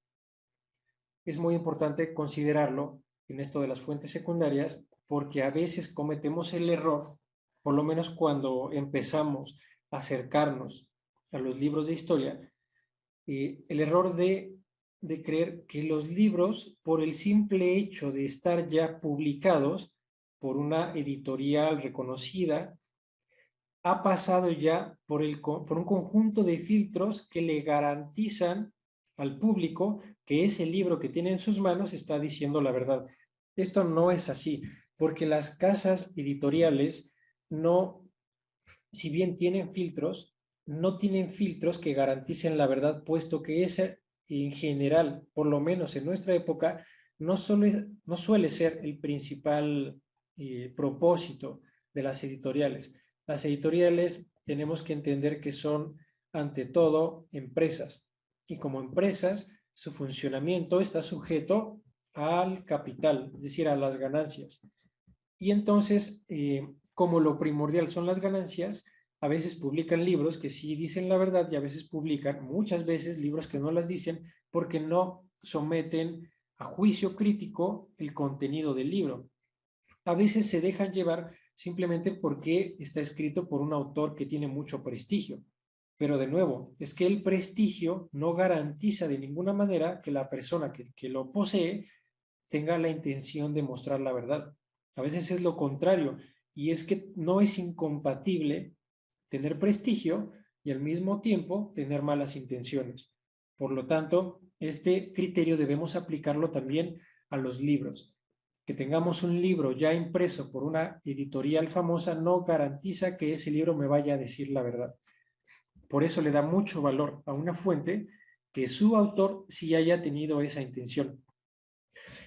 es muy importante considerarlo en esto de las fuentes secundarias porque a veces cometemos el error, por lo menos cuando empezamos a acercarnos a los libros de historia, el error de creer que los libros, por el simple hecho de estar ya publicados por una editorial reconocida, ha pasado ya por un conjunto de filtros que le garantizan al público que ese libro que tiene en sus manos está diciendo la verdad. Esto no es así, porque las casas editoriales no, si bien tienen filtros, no tienen filtros que garanticen la verdad, puesto que ese, en general, por lo menos en nuestra época, no suele ser el principal propósito de las editoriales. Las editoriales tenemos que entender que son, ante todo, empresas. Y como empresas, su funcionamiento está sujeto al capital, es decir, a las ganancias. Y entonces, como lo primordial son las ganancias, a veces publican libros que sí dicen la verdad y a veces publican, muchas veces, libros que no las dicen porque no someten a juicio crítico el contenido del libro. A veces se dejan llevar simplemente porque está escrito por un autor que tiene mucho prestigio. Pero de nuevo, es que el prestigio no garantiza de ninguna manera que la persona que lo posee tenga la intención de mostrar la verdad. A veces es lo contrario, y es que no es incompatible tener prestigio y al mismo tiempo tener malas intenciones. Por lo tanto, este criterio debemos aplicarlo también a los libros. Que tengamos un libro ya impreso por una editorial famosa no garantiza que ese libro me vaya a decir la verdad. Por eso le da mucho valor a una fuente que su autor sí haya tenido esa intención.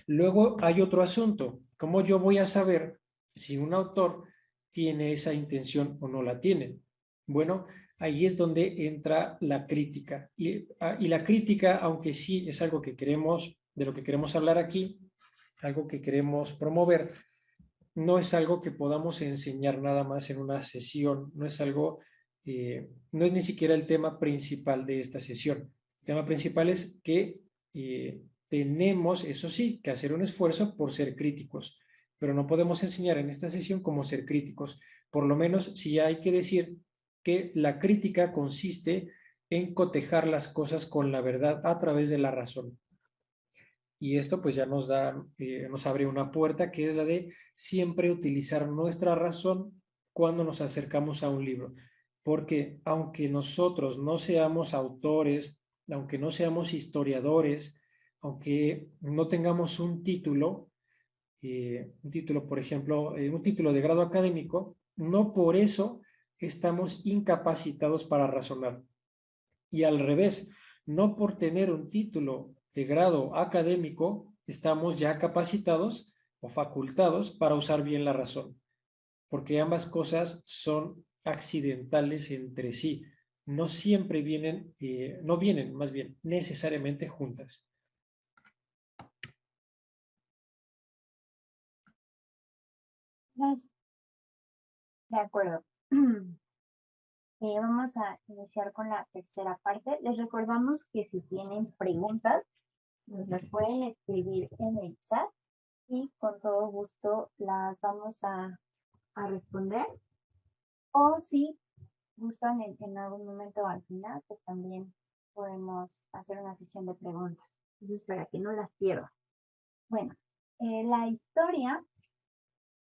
Luego hay otro asunto. ¿Cómo yo voy a saber si un autor tiene esa intención o no la tiene? Bueno, ahí es donde entra la crítica. Y la crítica, aunque sí es algo que queremos, de lo que queremos hablar aquí, algo que queremos promover, no es algo que podamos enseñar nada más en una sesión, no es algo, no es ni siquiera el tema principal de esta sesión. El tema principal es que tenemos, eso sí, que hacer un esfuerzo por ser críticos, pero no podemos enseñar en esta sesión cómo ser críticos. Por lo menos sí hay que decir que la crítica consiste en cotejar las cosas con la verdad a través de la razón. Y esto pues ya nos abre una puerta que es la de siempre utilizar nuestra razón cuando nos acercamos a un libro. Porque aunque nosotros no seamos autores, aunque no seamos historiadores, aunque no tengamos un título, por ejemplo, un título de grado académico, no por eso estamos incapacitados para razonar. Y al revés, no por tener un título de grado académico estamos ya capacitados o facultados para usar bien la razón, porque ambas cosas son accidentales entre sí. No siempre vienen, no vienen más bien necesariamente juntas. Gracias. De acuerdo. Vamos a iniciar con la tercera parte. Les recordamos que si tienen preguntas, nos las pueden escribir en el chat y con todo gusto las vamos a responder. O si gustan en algún momento al final, pues también podemos hacer una sesión de preguntas. Entonces, para que no las pierda. Bueno, la historia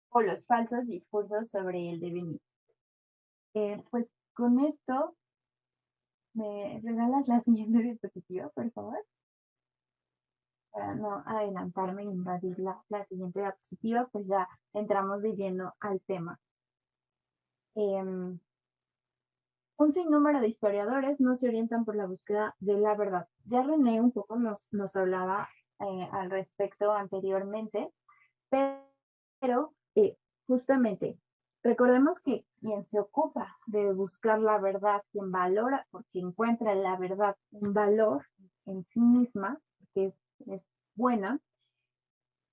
o los falsos discursos sobre el devenir. Pues con esto, ¿me regalas la siguiente diapositiva, por favor? Para no adelantarme e invadir la siguiente diapositiva, pues ya entramos de lleno al tema. Un sinnúmero de historiadores no se orientan por la búsqueda de la verdad. Ya René un poco nos hablaba al respecto anteriormente, pero justamente recordemos que quien se ocupa de buscar la verdad, quien valora, porque encuentra la verdad un valor en sí misma, que es buena,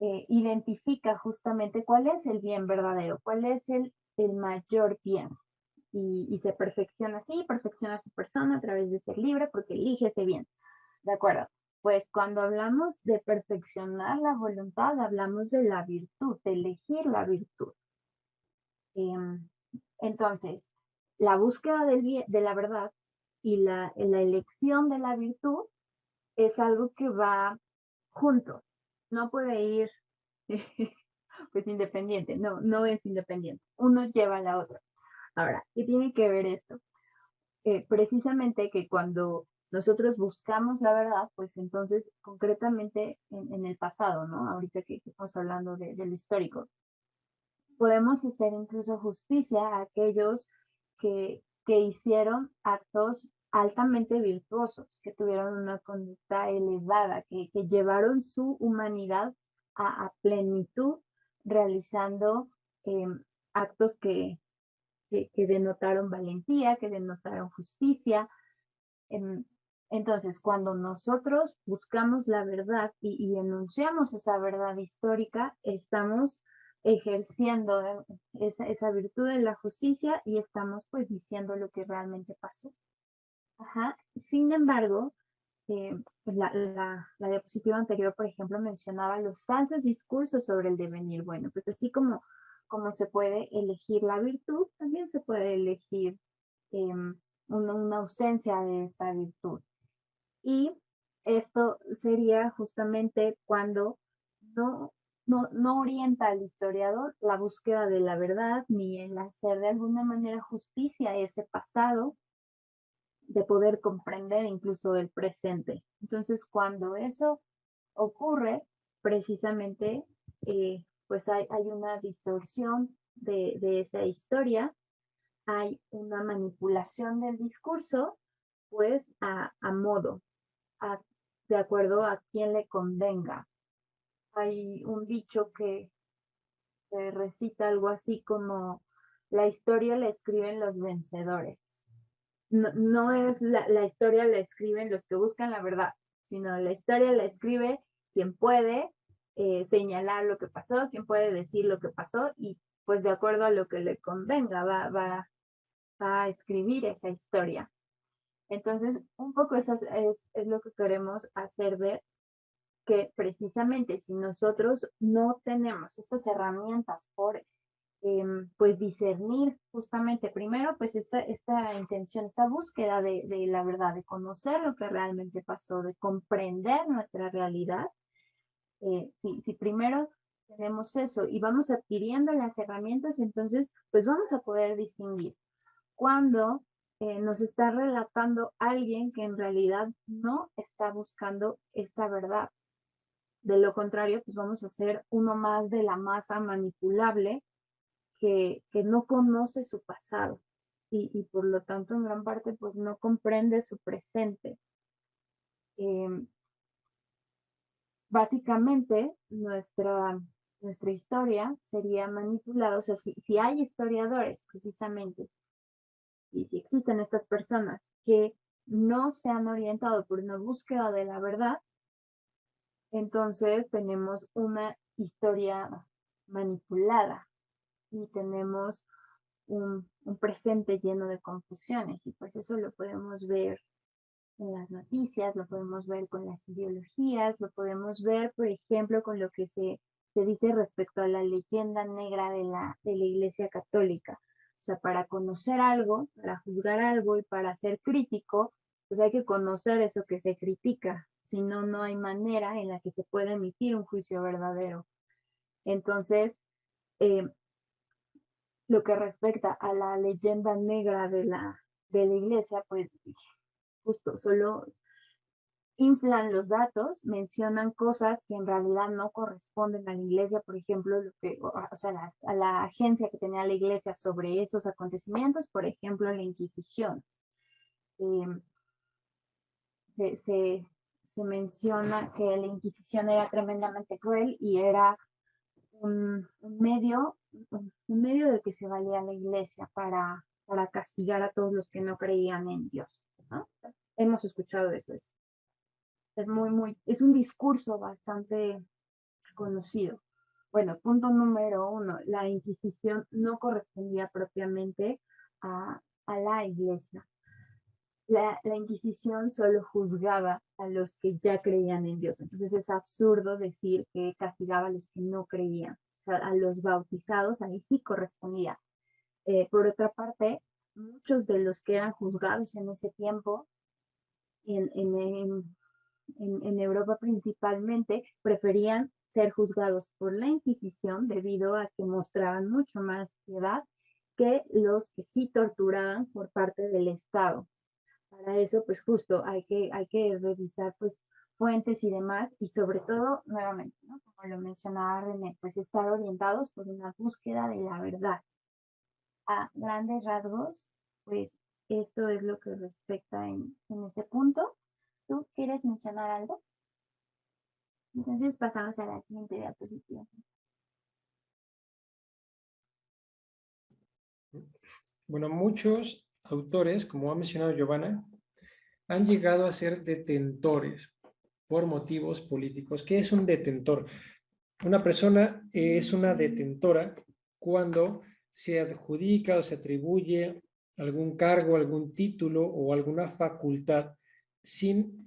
identifica justamente cuál es el bien verdadero, cuál es el mayor bien. Y se perfecciona así, perfecciona a su persona a través de ser libre porque elige ese bien. ¿De acuerdo? Pues cuando hablamos de perfeccionar la voluntad, hablamos de la virtud, de elegir la virtud. Entonces, la búsqueda de la verdad y la elección de la virtud es algo que va junto. No puede ir pues independiente, no es independiente. Uno lleva a la otra. Ahora, ¿qué tiene que ver esto? Precisamente que cuando nosotros buscamos la verdad, pues entonces concretamente en el pasado, ¿no? Ahorita que estamos hablando de lo histórico, podemos hacer incluso justicia a aquellos que hicieron actos altamente virtuosos, que tuvieron una conducta elevada, que llevaron su humanidad a plenitud, realizando actos que denotaron valentía, que denotaron justicia. Entonces, cuando nosotros buscamos la verdad y enunciamos esa verdad histórica, estamos ejerciendo esa virtud de la justicia y estamos pues diciendo lo que realmente pasó. Ajá. Sin embargo, pues la diapositiva anterior, por ejemplo, mencionaba los falsos discursos sobre el devenir. Bueno, pues así como se puede elegir la virtud, también se puede elegir una ausencia de esta virtud. Y esto sería justamente cuando no orienta al historiador la búsqueda de la verdad ni el hacer de alguna manera justicia a ese pasado, de poder comprender incluso el presente. Entonces, cuando eso ocurre, precisamente, pues hay una distorsión de esa historia, hay una manipulación del discurso, pues a modo, de acuerdo a quien le convenga. Hay un dicho que recita algo así como, la historia la escriben los vencedores. No es la historia la escriben los que buscan la verdad, sino la historia la escribe quien puede señalar lo que pasó, quien puede decir lo que pasó y pues de acuerdo a lo que le convenga va a escribir esa historia. Entonces, un poco eso es lo que queremos hacer ver, que precisamente si nosotros no tenemos estas herramientas por pues discernir justamente primero pues esta intención, esta búsqueda de la verdad, de conocer lo que realmente pasó, de comprender nuestra realidad. Si primero tenemos eso y vamos adquiriendo las herramientas, entonces pues vamos a poder distinguir cuando nos está relatando alguien que en realidad no está buscando esta verdad. De lo contrario, pues vamos a ser uno más de la masa manipulable que no conoce su pasado y por lo tanto en gran parte pues no comprende su presente. Básicamente nuestra historia sería manipulada, o sea, si hay historiadores precisamente y si existen estas personas que no se han orientado por una búsqueda de la verdad, entonces tenemos una historia manipulada y tenemos un presente lleno de confusiones y pues eso lo podemos ver en las noticias, lo podemos ver con las ideologías, lo podemos ver, por ejemplo, con lo que se dice respecto a la leyenda negra de la Iglesia Católica. O sea, para conocer algo, para juzgar algo y para ser crítico, pues hay que conocer eso que se critica. si no, no hay manera en la que se pueda emitir un juicio verdadero. Entonces, lo que respecta a la leyenda negra de la iglesia, pues justo solo inflan los datos, mencionan cosas que en realidad no corresponden a la iglesia, por ejemplo, o sea, a la agencia que tenía la iglesia sobre esos acontecimientos, por ejemplo, la Inquisición. Eh, se menciona que la Inquisición era tremendamente cruel y era un medio del que se valía la iglesia para castigar a todos los que no creían en Dios, ¿no? Hemos escuchado eso, es un discurso bastante conocido. Bueno, punto número 1, la Inquisición no correspondía propiamente a la iglesia. La Inquisición solo juzgaba a los que ya creían en Dios. Entonces es absurdo decir que castigaba a los que no creían. O sea, a los bautizados ahí sí correspondía. Por otra parte, muchos de los que eran juzgados en ese tiempo, en Europa principalmente, preferían ser juzgados por la Inquisición debido a que mostraban mucho más piedad que los que sí torturaban por parte del Estado. Para eso, pues justo hay que revisar pues fuentes y demás, y sobre todo, nuevamente, ¿no? Como lo mencionaba René, pues estar orientados por una búsqueda de la verdad. A grandes rasgos, pues esto es lo que respecta en ese punto. ¿Tú quieres mencionar algo? Entonces pasamos a la siguiente diapositiva. Bueno, muchos autores, como ha mencionado Giovanna, han llegado a ser detentores por motivos políticos. ¿Qué es un detentor? Una persona es una detentora cuando se adjudica o se atribuye algún cargo, algún título o alguna facultad sin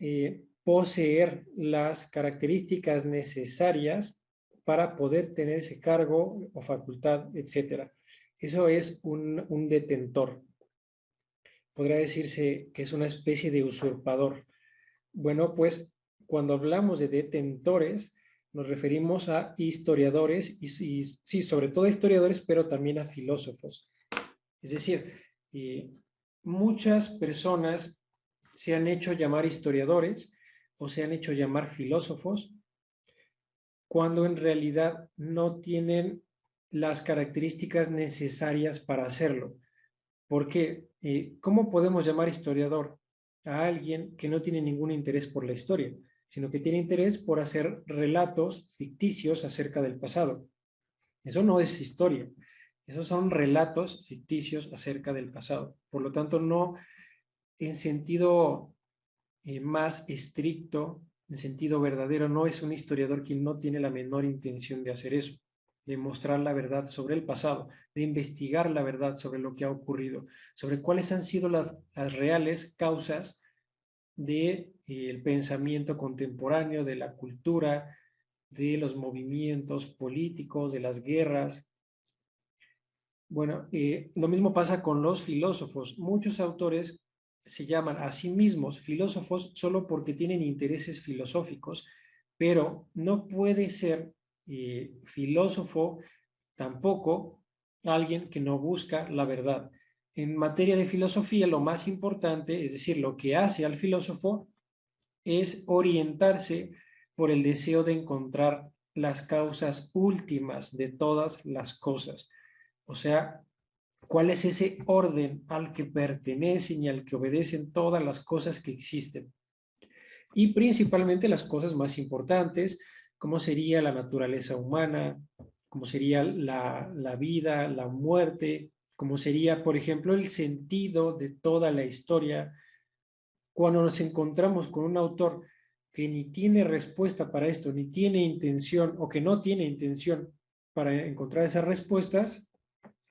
poseer las características necesarias para poder tener ese cargo o facultad, etc. Eso es un detentor. Podría decirse que es una especie de usurpador. Bueno, pues cuando hablamos de detentores, nos referimos a historiadores y sí, sobre todo a historiadores, pero también a filósofos. Es decir, muchas personas se han hecho llamar historiadores o se han hecho llamar filósofos cuando en realidad no tienen las características necesarias para hacerlo. ¿Por qué? ¿Cómo podemos llamar historiador a alguien que no tiene ningún interés por la historia, sino que tiene interés por hacer relatos ficticios acerca del pasado? Eso no es historia, esos son relatos ficticios acerca del pasado. Por lo tanto, no en sentido más estricto, en sentido verdadero, no es un historiador quien no tiene la menor intención de hacer eso, de mostrar la verdad sobre el pasado, de investigar la verdad sobre lo que ha ocurrido, sobre cuáles han sido las reales causas del pensamiento contemporáneo, de la cultura, de los movimientos políticos, de las guerras. Bueno, lo mismo pasa con los filósofos. Muchos autores se llaman a sí mismos filósofos solo porque tienen intereses filosóficos, pero no puede ser filósofo tampoco alguien que no busca la verdad. En materia de filosofía, lo más importante, es decir, lo que hace al filósofo, es orientarse por el deseo de encontrar las causas últimas de todas las cosas. O sea, ¿cuál es ese orden al que pertenecen y al que obedecen todas las cosas que existen? Y principalmente las cosas más importantes, como sería la naturaleza humana, como sería la vida, la muerte, como sería, por ejemplo, el sentido de toda la historia. Cuando nos encontramos con un autor que ni tiene respuesta para esto, ni tiene intención o que no tiene intención para encontrar esas respuestas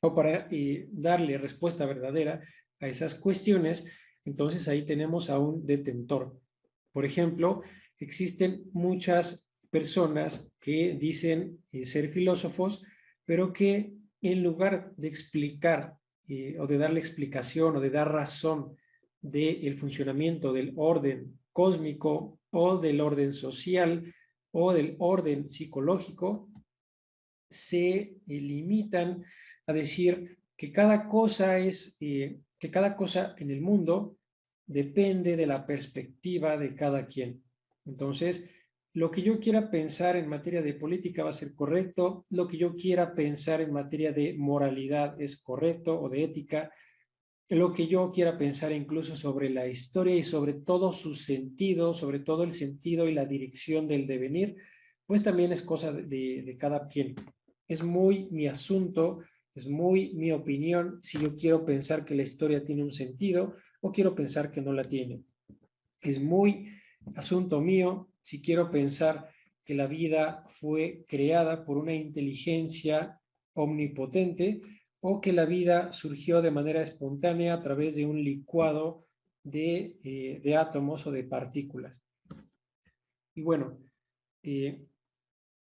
o para darle respuesta verdadera a esas cuestiones, entonces ahí tenemos a un detentor. Por ejemplo, existen muchas personas que dicen ser filósofos, pero que en lugar de explicar o de darle explicación o de dar razón del funcionamiento del orden cósmico o del orden social o del orden psicológico, se limitan a decir que cada cosa que cada cosa en el mundo depende de la perspectiva de cada quien. Entonces, lo que yo quiera pensar en materia de política va a ser correcto, lo que yo quiera pensar en materia de moralidad es correcto o de ética, lo que yo quiera pensar incluso sobre la historia y sobre todo su sentido, sobre todo el sentido y la dirección del devenir, pues también es cosa de cada quien. Es muy mi asunto, es muy mi opinión si yo quiero pensar que la historia tiene un sentido o quiero pensar que no la tiene. Es muy asunto mío si quiero pensar que la vida fue creada por una inteligencia omnipotente o que la vida surgió de manera espontánea a través de un licuado de átomos o de partículas. Y bueno,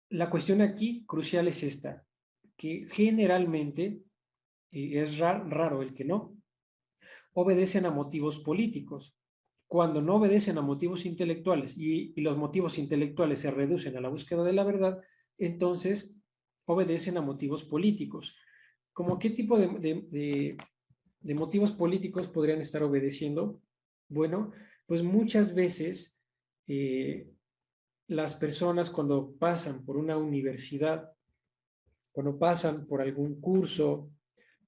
la cuestión aquí crucial es esta, que generalmente es raro el que no, obedecen a motivos políticos. Cuando no obedecen a motivos intelectuales y los motivos intelectuales se reducen a la búsqueda de la verdad, entonces obedecen a motivos políticos. ¿Cómo qué tipo de motivos políticos podrían estar obedeciendo? Bueno, pues muchas veces las personas cuando pasan por una universidad, cuando pasan por algún curso,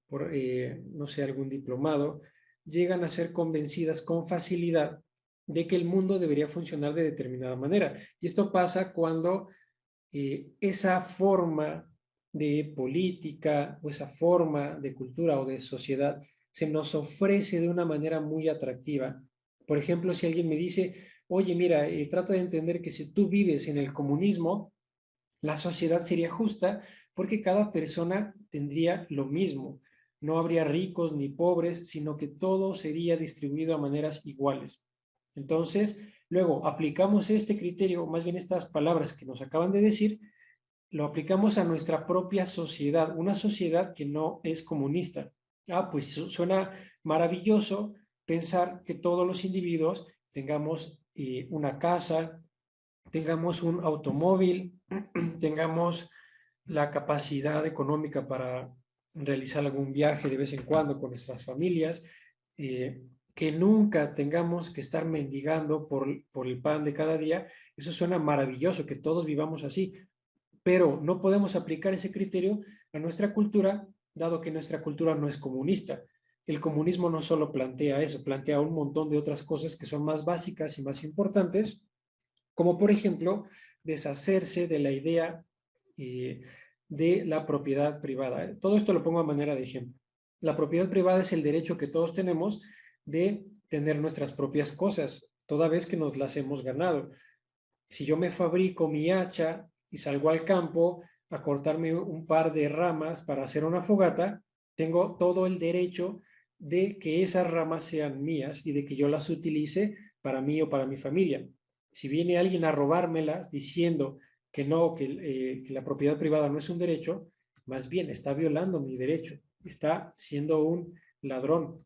por, no sé, algún diplomado, llegan a ser convencidas con facilidad de que el mundo debería funcionar de determinada manera. Y esto pasa cuando esa forma de política o esa forma de cultura o de sociedad se nos ofrece de una manera muy atractiva. Por ejemplo, si alguien me dice, oye, mira, trata de entender que si tú vives en el comunismo, la sociedad sería justa porque cada persona tendría lo mismo. No habría ricos ni pobres, sino que todo sería distribuido a maneras iguales. Entonces, luego aplicamos este criterio, o más bien estas palabras que nos acaban de decir, lo aplicamos a nuestra propia sociedad, una sociedad que no es comunista. Ah, pues suena maravilloso pensar que todos los individuos tengamos una casa, tengamos un automóvil, tengamos la capacidad económica para realizar algún viaje de vez en cuando con nuestras familias, que nunca tengamos que estar mendigando por el pan de cada día. Eso suena maravilloso, que todos vivamos así, pero no podemos aplicar ese criterio a nuestra cultura, dado que nuestra cultura no es comunista. El comunismo no solo plantea eso, plantea un montón de otras cosas que son más básicas y más importantes, como por ejemplo deshacerse de la idea de la propiedad privada. Todo esto lo pongo a manera de ejemplo. La propiedad privada es el derecho que todos tenemos de tener nuestras propias cosas, toda vez que nos las hemos ganado. Si yo me fabrico mi hacha y salgo al campo a cortarme un par de ramas para hacer una fogata, tengo todo el derecho de que esas ramas sean mías y de que yo las utilice para mí o para mi familia. Si viene alguien a robármelas diciendo que no, que la propiedad privada no es un derecho, más bien está violando mi derecho, está siendo un ladrón.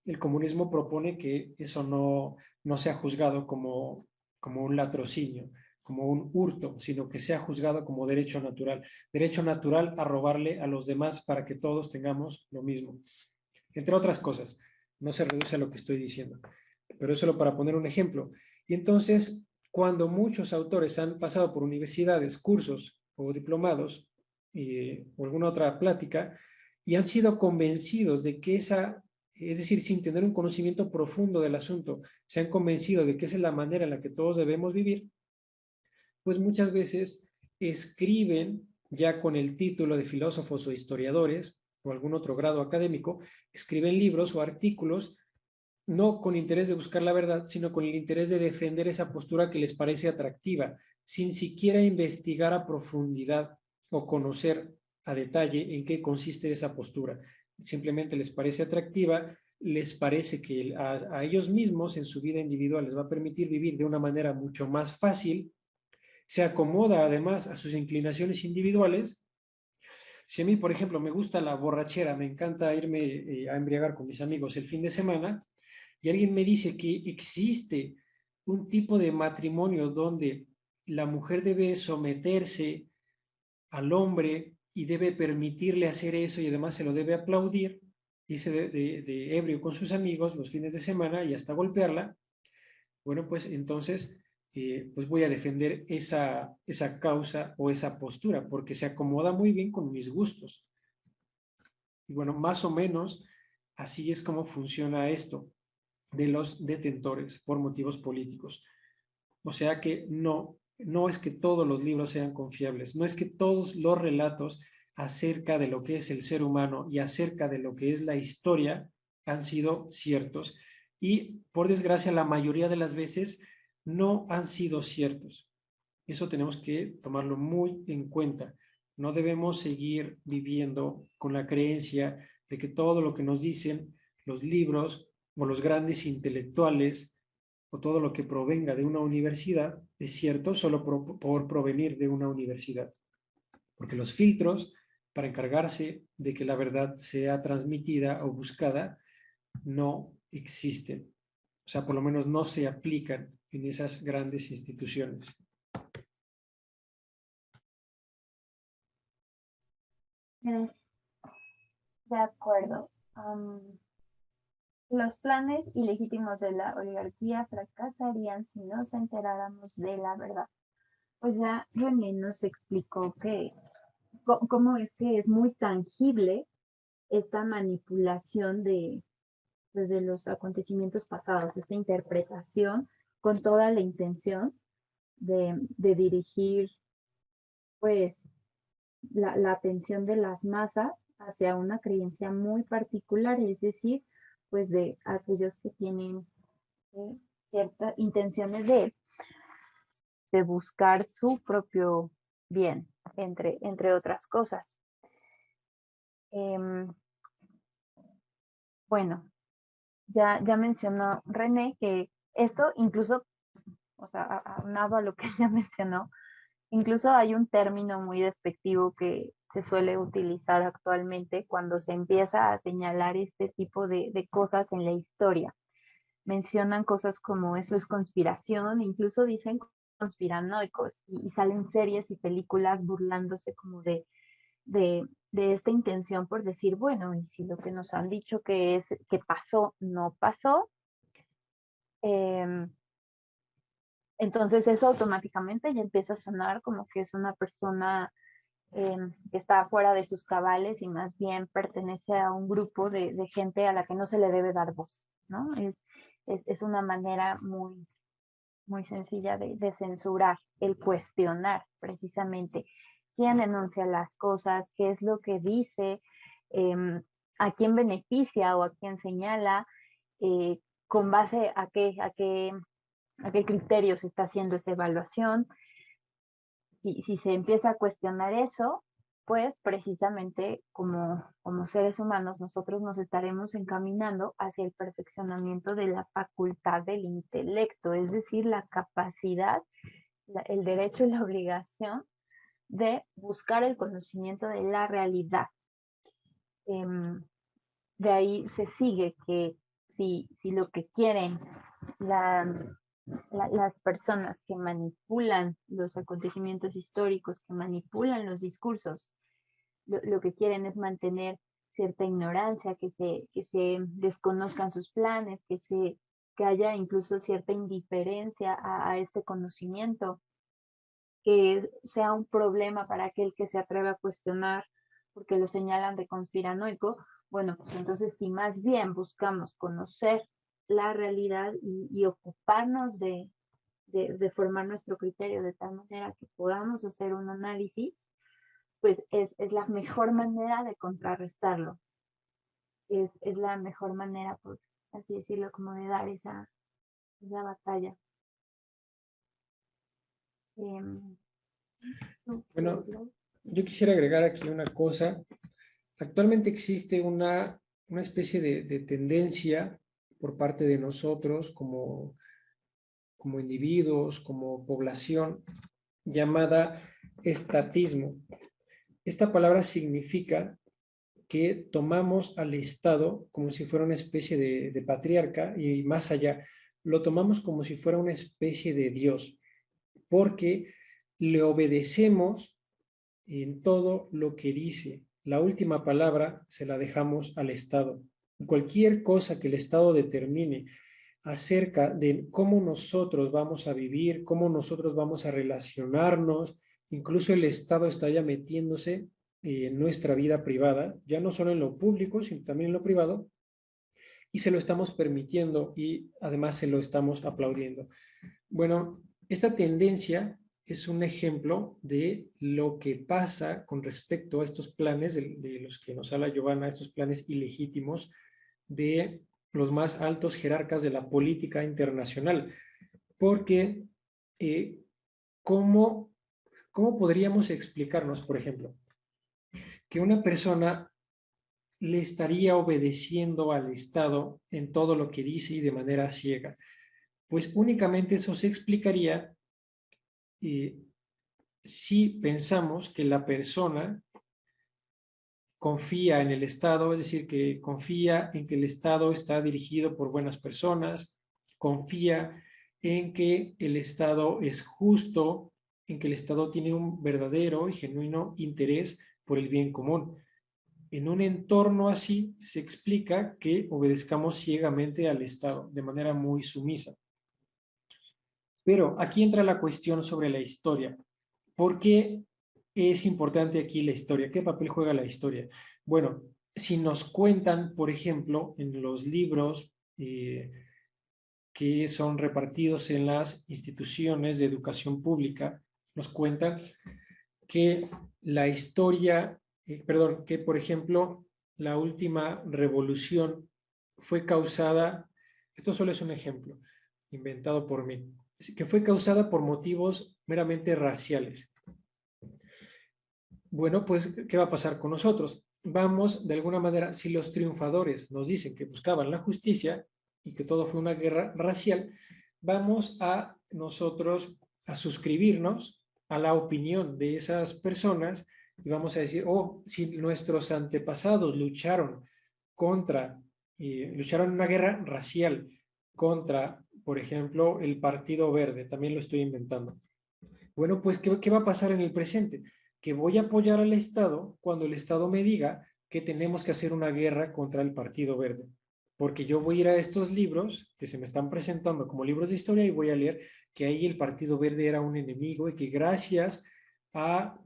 El comunismo propone que eso no sea juzgado como un latrocinio, como un hurto, sino que sea juzgado como derecho natural a robarle a los demás para que todos tengamos lo mismo. Entre otras cosas, no se reduce a lo que estoy diciendo, pero es solo para poner un ejemplo. Y entonces, cuando muchos autores han pasado por universidades, cursos o diplomados o alguna otra plática y han sido convencidos de que es decir, sin tener un conocimiento profundo del asunto, se han convencido de que esa es la manera en la que todos debemos vivir, pues muchas veces escriben ya con el título de filósofos o historiadores o algún otro grado académico, escriben libros o artículos no con interés de buscar la verdad, sino con el interés de defender esa postura que les parece atractiva, sin siquiera investigar a profundidad o conocer a detalle en qué consiste esa postura. Simplemente les parece atractiva, les parece que a ellos mismos en su vida individual les va a permitir vivir de una manera mucho más fácil, se acomoda además a sus inclinaciones individuales. Si a mí, por ejemplo, me gusta la borrachera, me encanta irme a embriagar con mis amigos el fin de semana, y alguien me dice que existe un tipo de matrimonio donde la mujer debe someterse al hombre y debe permitirle hacer eso y además se lo debe aplaudir, irse de ebrio con sus amigos los fines de semana y hasta golpearla, bueno, pues entonces pues voy a defender esa causa o esa postura porque se acomoda muy bien con mis gustos. Y bueno, más o menos así es como funciona esto de los detentores por motivos políticos. O sea que no es que todos los libros sean confiables, no es que todos los relatos acerca de lo que es el ser humano y acerca de lo que es la historia han sido ciertos. Y por desgracia, la mayoría de las veces no han sido ciertos. Eso tenemos que tomarlo muy en cuenta. No debemos seguir viviendo con la creencia de que todo lo que nos dicen los libros o los grandes intelectuales o todo lo que provenga de una universidad es cierto solo por provenir de una universidad. Porque los filtros para encargarse de que la verdad sea transmitida o buscada no existen. O sea, por lo menos no se aplican en esas grandes instituciones. Gracias. De acuerdo. Los planes ilegítimos de la oligarquía fracasarían si no se enteráramos de la verdad. Pues ya René nos explicó que cómo es que es muy tangible esta manipulación pues, de los acontecimientos pasados, esta interpretación con toda la intención de dirigir pues la atención de las masas hacia una creencia muy particular, es decir, pues de aquellos que tienen ciertas intenciones de buscar su propio bien, entre otras cosas. Bueno, ya mencionó René que esto incluso, o sea, aunado a lo que ya mencionó, incluso hay un término muy despectivo que se suele utilizar actualmente cuando se empieza a señalar este tipo de cosas en la historia. Mencionan cosas como eso es conspiración, incluso dicen conspiranoicos y salen series y películas burlándose como de esta intención por decir, bueno, y si lo que nos han dicho que pasó, no pasó, entonces eso automáticamente ya empieza a sonar como que es una persona que está fuera de sus cabales y más bien pertenece a un grupo de gente a la que no se le debe dar voz, ¿no? Es una manera muy sencilla de censurar, el cuestionar precisamente quién enuncia las cosas, qué es lo que dice, a quién beneficia o a quién señala, con base a qué criterio se está haciendo esa evaluación. Y si se empieza a cuestionar eso, pues precisamente como seres humanos nosotros nos estaremos encaminando hacia el perfeccionamiento de la facultad del intelecto, es decir, la capacidad, el derecho y la obligación de buscar el conocimiento de la realidad. De ahí se sigue que si lo que quieren las personas que manipulan los acontecimientos históricos, que manipulan los discursos, lo que quieren es mantener cierta ignorancia, que se desconozcan sus planes, que haya incluso cierta indiferencia a este conocimiento, que sea un problema para aquel que se atreve a cuestionar porque lo señalan de conspiranoico. Bueno, pues entonces si más bien buscamos conocer la realidad y ocuparnos de formar nuestro criterio de tal manera que podamos hacer un análisis, pues es la mejor manera de contrarrestarlo. Es la mejor manera, por así decirlo, como de dar esa batalla. Bueno, yo quisiera agregar aquí una cosa. Actualmente existe una especie de tendencia por parte de nosotros como individuos, como población, llamada estatismo. Esta palabra significa que tomamos al Estado como si fuera una especie de patriarca y más allá, lo tomamos como si fuera una especie de Dios, porque le obedecemos en todo lo que dice. La última palabra se la dejamos al Estado. Cualquier cosa que el Estado determine acerca de cómo nosotros vamos a vivir, cómo nosotros vamos a relacionarnos, incluso el Estado está ya metiéndose en nuestra vida privada, ya no solo en lo público, sino también en lo privado, y se lo estamos permitiendo y además se lo estamos aplaudiendo. Bueno, esta tendencia es un ejemplo de lo que pasa con respecto a estos planes de los que nos habla Giovanna, estos planes ilegítimos de los más altos jerarcas de la política internacional. Porque, ¿cómo, ¿cómo podríamos explicarnos, por ejemplo, que una persona le estaría obedeciendo al Estado en todo lo que dice y de manera ciega? Pues únicamente eso se explicaría si pensamos que la persona confía en el Estado, es decir, que confía en que el Estado está dirigido por buenas personas, confía en que el Estado es justo, en que el Estado tiene un verdadero y genuino interés por el bien común. En un entorno así se explica que obedezcamos ciegamente al Estado de manera muy sumisa. Pero aquí entra la cuestión sobre la historia. ¿Por qué es importante aquí la historia? ¿Qué papel juega la historia? Bueno, si nos cuentan, por ejemplo, en los libros que son repartidos en las instituciones de educación pública, nos cuentan que la historia, perdón, que por ejemplo, la última revolución fue causada, esto solo es un ejemplo inventado por mí, que fue causada por motivos meramente raciales. Bueno, pues, ¿qué va a pasar con nosotros? Vamos, de alguna manera, si los triunfadores nos dicen que buscaban la justicia y que todo fue una guerra racial, vamos a nosotros a suscribirnos a la opinión de esas personas y vamos a decir, oh, si nuestros antepasados lucharon en una guerra racial contra, por ejemplo, el Partido Verde, también lo estoy inventando. Bueno, pues, ¿qué va a pasar en el presente? Que voy a apoyar al Estado cuando el Estado me diga que tenemos que hacer una guerra contra el Partido Verde. Porque yo voy a ir a estos libros que se me están presentando como libros de historia y voy a leer que ahí el Partido Verde era un enemigo y que gracias a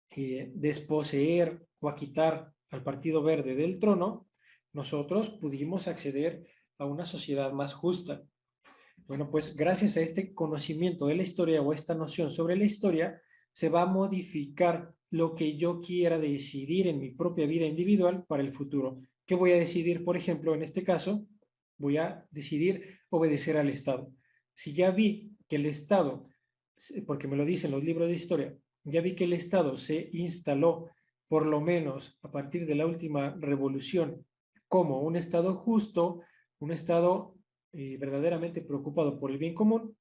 desposeer o a quitar al Partido Verde del trono, nosotros pudimos acceder a una sociedad más justa. Bueno, pues gracias a este conocimiento de la historia o esta noción sobre la historia, se va a modificar lo que yo quiera decidir en mi propia vida individual para el futuro. ¿Qué voy a decidir? Por ejemplo, en este caso, voy a decidir obedecer al Estado. Si ya vi que el Estado, porque me lo dicen los libros de historia, ya vi que el Estado se instaló, por lo menos a partir de la última revolución, como un Estado justo, un Estado verdaderamente preocupado por el bien común,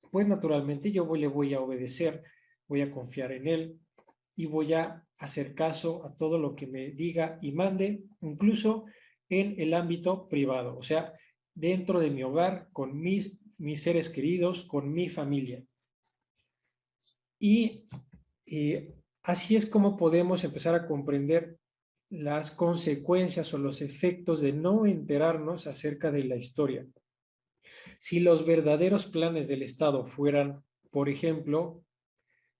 pues naturalmente le voy a obedecer, voy a confiar en él y voy a hacer caso a todo lo que me diga y mande, incluso en el ámbito privado, o sea, dentro de mi hogar, con mis seres queridos, con mi familia. Y así es como podemos empezar a comprender las consecuencias o los efectos de no enterarnos acerca de la historia. Si los verdaderos planes del Estado fueran, por ejemplo,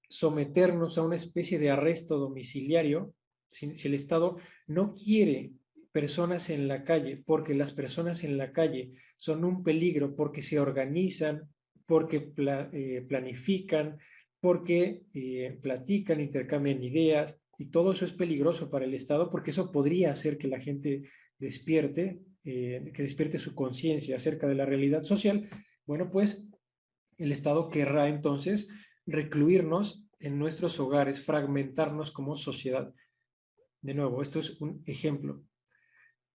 someternos a una especie de arresto domiciliario, si el Estado no quiere personas en la calle, porque las personas en la calle son un peligro, porque se organizan, porque planifican, porque platican, intercambian ideas, y todo eso es peligroso para el Estado, porque eso podría hacer que la gente despierte, que despierte su conciencia acerca de la realidad social. Bueno, pues el Estado querrá entonces recluirnos en nuestros hogares, fragmentarnos como sociedad. De nuevo, esto es un ejemplo.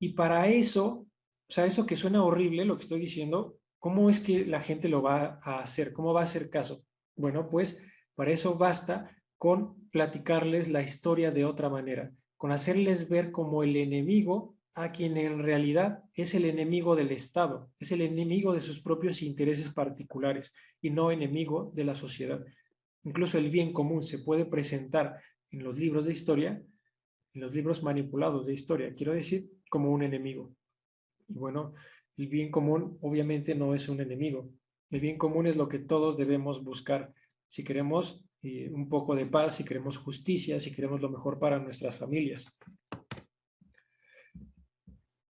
Y para eso, o sea, eso que suena horrible, lo que estoy diciendo, ¿cómo es que la gente lo va a hacer? ¿Cómo va a hacer caso? Bueno, pues para eso basta con platicarles la historia de otra manera, con hacerles ver como el enemigo a quien en realidad es el enemigo del Estado, es el enemigo de sus propios intereses particulares y no enemigo de la sociedad. Incluso el bien común se puede presentar en los libros de historia, en los libros manipulados de historia, quiero decir, como un enemigo. Y bueno, el bien común obviamente no es un enemigo. El bien común es lo que todos debemos buscar. Si queremos un poco de paz, si queremos justicia, si queremos lo mejor para nuestras familias.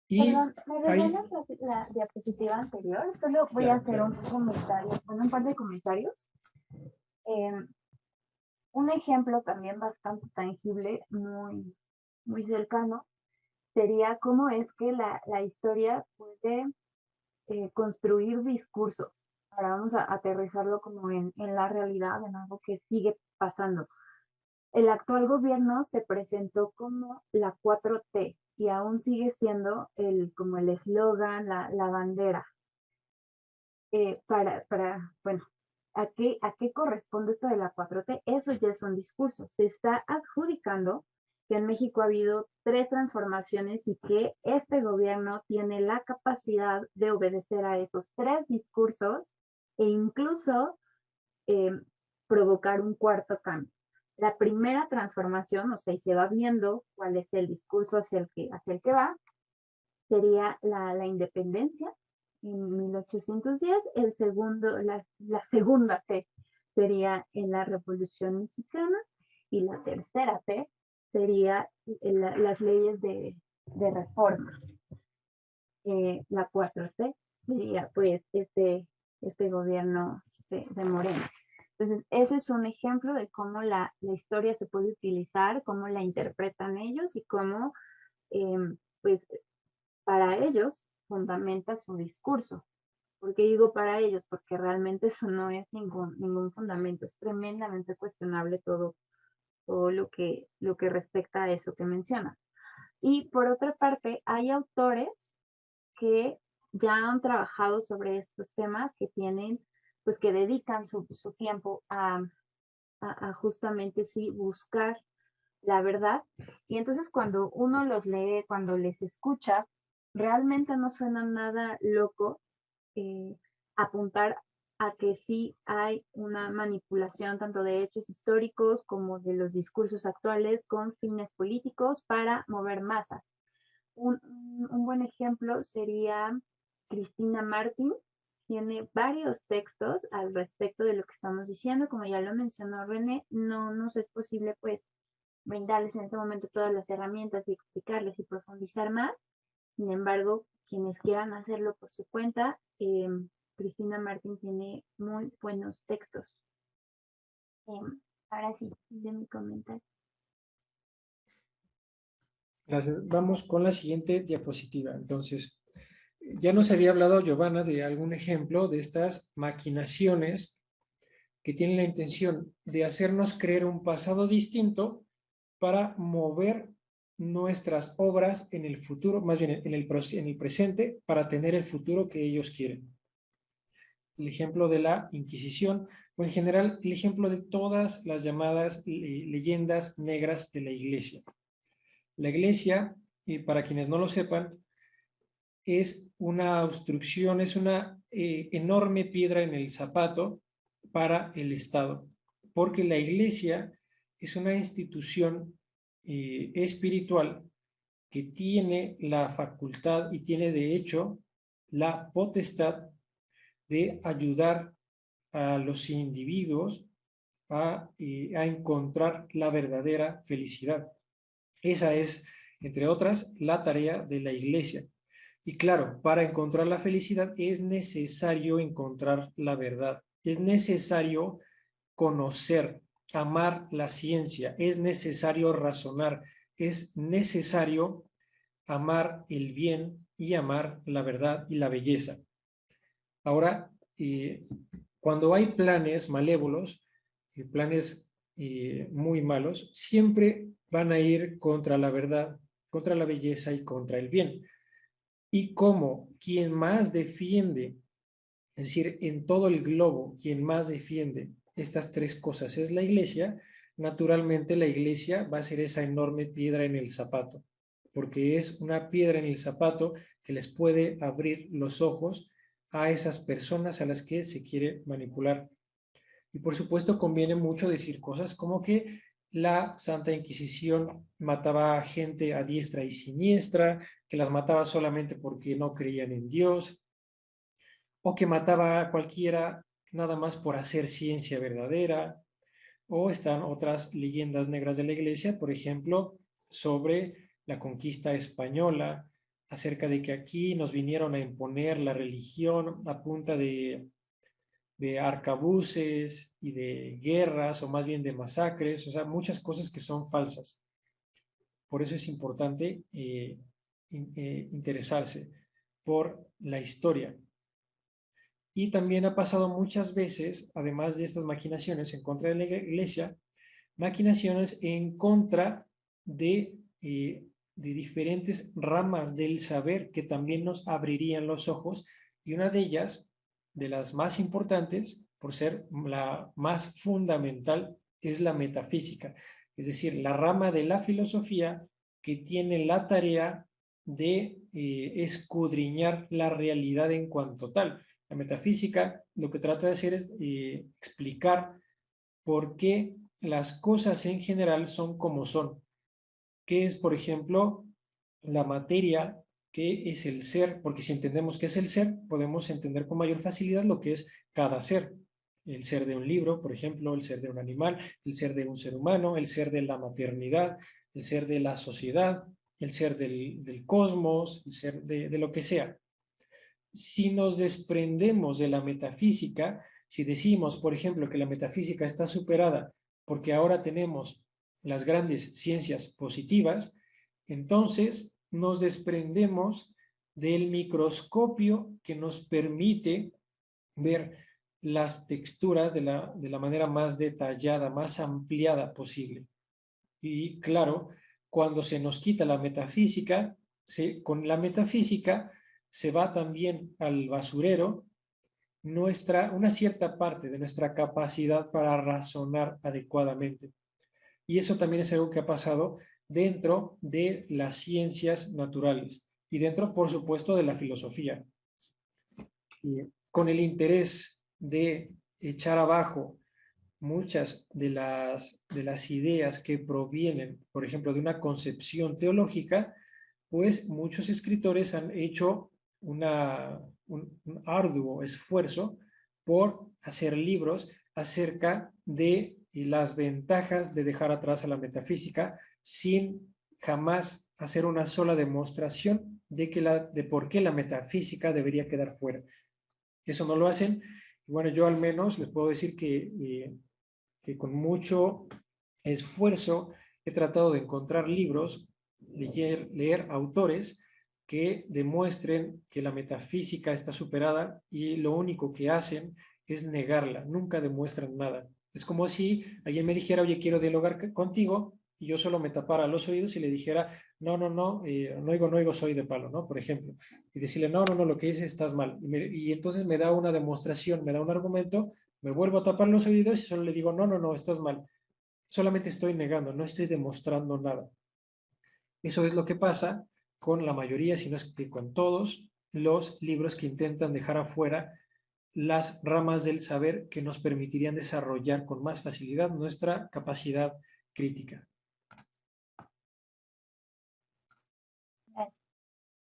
Y Perdón, ¿me regalas la diapositiva anterior? Solo voy a hacer un comentario, bueno, un par de comentarios. Un ejemplo también bastante tangible, muy cercano, sería cómo es que la historia puede construir discursos. Ahora vamos a aterrizarlo como en la realidad, en algo que sigue pasando. El actual gobierno se presentó como la 4T y aún sigue siendo como el eslogan, la bandera. Bueno, ¿a qué corresponde esto de la 4T? Eso ya es un discurso. Se está adjudicando que en México ha habido 3 transformaciones y que este gobierno tiene la capacidad de obedecer a esos 3 discursos e incluso provocar un cuarto cambio. La primera transformación, o sea, y se va viendo cuál es el discurso hacia el que va, sería la independencia en 1810, la segunda T sería en la Revolución Mexicana y la tercera T sería las leyes de reformas. La 4T sería pues este gobierno de Morena. Entonces, ese es un ejemplo de cómo la historia se puede utilizar, cómo la interpretan ellos y cómo, pues, para ellos fundamenta su discurso. ¿Por qué digo para ellos? Porque realmente eso no es ningún fundamento, es tremendamente cuestionable todo lo que respecta a eso que menciona. Y por otra parte, hay autores que ya han trabajado sobre estos temas, que tienen, pues que dedican su tiempo a justamente sí buscar la verdad. Y entonces cuando uno los lee, cuando les escucha, realmente no suena nada loco apuntar a que sí hay una manipulación tanto de hechos históricos como de los discursos actuales con fines políticos para mover masas. Un buen ejemplo sería Cristina Martin. Tiene varios textos al respecto de lo que estamos diciendo. Como ya lo mencionó René, no nos es posible pues brindarles en este momento todas las herramientas y explicarles y profundizar más. Sin embargo, quienes quieran hacerlo por su cuenta, Cristina Martin tiene muy buenos textos. Ahora sí, de mi comentario. Gracias. Vamos con la siguiente diapositiva. Entonces, ya nos había hablado Giovanna de algún ejemplo de estas maquinaciones que tienen la intención de hacernos creer un pasado distinto para mover nuestras obras en el futuro, más bien en el presente, para tener el futuro que ellos quieren. El ejemplo de la Inquisición, o en general el ejemplo de todas las llamadas leyendas negras de la Iglesia. La Iglesia, para quienes no lo sepan, es una obstrucción, es una enorme piedra en el zapato para el Estado, porque la Iglesia es una institución espiritual que tiene la facultad y tiene de hecho la potestad de ayudar a los individuos a encontrar la verdadera felicidad. Esa es, entre otras, la tarea de la Iglesia. Y claro, para encontrar la felicidad es necesario encontrar la verdad, es necesario conocer, amar la ciencia, es necesario razonar, es necesario amar el bien y amar la verdad y la belleza. Ahora, cuando hay planes malévolos, planes muy malos, siempre van a ir contra la verdad, contra la belleza y contra el bien. Y como quien más defiende, es decir, en todo el globo, quien más defiende estas 3 cosas es la Iglesia, naturalmente la Iglesia va a ser esa enorme piedra en el zapato. porque es una piedra en el zapato que les puede abrir los ojos a esas personas a las que se quiere manipular. Y por supuesto conviene mucho decir cosas como que la Santa Inquisición mataba a gente a diestra y siniestra, que las mataba solamente porque no creían en Dios, o que mataba a cualquiera nada más por hacer ciencia verdadera, o están otras leyendas negras de la Iglesia, por ejemplo, sobre la conquista española, acerca de que aquí nos vinieron a imponer la religión a punta de arcabuces y de guerras, o más bien de masacres, o sea, muchas cosas que son falsas. Por eso es importante interesarse por la historia. Y también ha pasado muchas veces, además de estas maquinaciones en contra de la Iglesia, maquinaciones en contra de diferentes ramas del saber que también nos abrirían los ojos, y una de ellas, de las más importantes, por ser la más fundamental, es la metafísica, es decir, la rama de la filosofía que tiene la tarea de escudriñar la realidad en cuanto tal. La metafísica lo que trata de hacer es explicar por qué las cosas en general son como son. ¿Qué es, por ejemplo, la materia? ¿Qué es el ser? Porque si entendemos qué es el ser, podemos entender con mayor facilidad lo que es cada ser. El ser de un libro, por ejemplo, el ser de un animal, el ser de un ser humano, el ser de la maternidad, el ser de la sociedad, el ser del cosmos, el ser de lo que sea. Si nos desprendemos de la metafísica, si decimos, por ejemplo, que la metafísica está superada porque ahora tenemos las grandes ciencias positivas, entonces nos desprendemos del microscopio que nos permite ver las texturas de la manera más detallada, más ampliada posible. Y claro, cuando se nos quita la metafísica, con la metafísica se va también al basurero una cierta parte de nuestra capacidad para razonar adecuadamente. Y eso también es algo que ha pasado dentro de las ciencias naturales y dentro, por supuesto, de la filosofía. Y con el interés de echar abajo muchas de las ideas que provienen, por ejemplo, de una concepción teológica, pues muchos escritores han hecho un arduo esfuerzo por hacer libros acerca de las ventajas de dejar atrás a la metafísica sin jamás hacer una sola demostración de por qué la metafísica debería quedar fuera. Eso no lo hacen. Y bueno, yo al menos les puedo decir que con mucho esfuerzo he tratado de encontrar libros, leer autores que demuestren que la metafísica está superada, y lo único que hacen es negarla, nunca demuestran nada. Es como si alguien me dijera, oye, quiero dialogar contigo, y yo solo me tapara los oídos y le dijera, no, no, no, no oigo, no oigo, soy de palo, ¿no? Por ejemplo, y decirle, no, no, no, lo que dices estás mal. Y entonces me da una demostración, me da un argumento, me vuelvo a tapar los oídos y solo le digo, no, no, no, estás mal. Solamente estoy negando, no estoy demostrando nada. Eso es lo que pasa con la mayoría, si no es que con todos los libros que intentan dejar afuera las ramas del saber que nos permitirían desarrollar con más facilidad nuestra capacidad crítica. Gracias.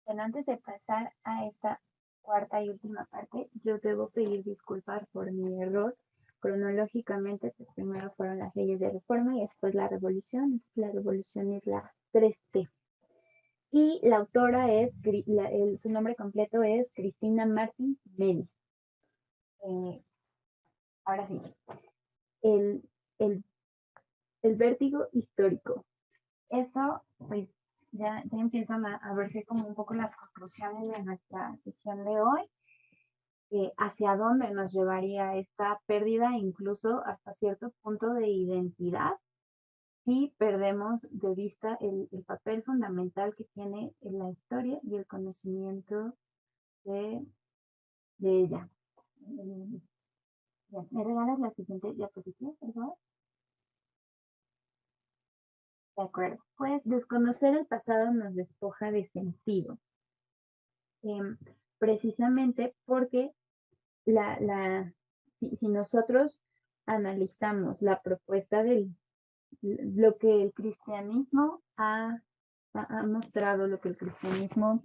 Bueno, antes de pasar a esta cuarta y última parte, yo debo pedir disculpas por mi error. Cronológicamente, pues primero fueron las leyes de reforma y después la revolución. La revolución es la 3T. Y la autora es, su nombre completo es Cristina Martin Meli. Ahora sí, el, el, el vértigo histórico. Eso, pues, ya empiezan a verse como un poco las conclusiones de nuestra sesión de hoy. Hacia dónde nos llevaría esta pérdida, incluso hasta cierto punto de identidad, si perdemos de vista el papel fundamental que tiene en la historia y el conocimiento de ella. ¿Me regalas la siguiente diapositiva, por favor? De acuerdo. Pues desconocer el pasado nos despoja de sentido. Em, Precisamente porque si nosotros analizamos la propuesta del lo que el cristianismo ha mostrado, lo que el cristianismo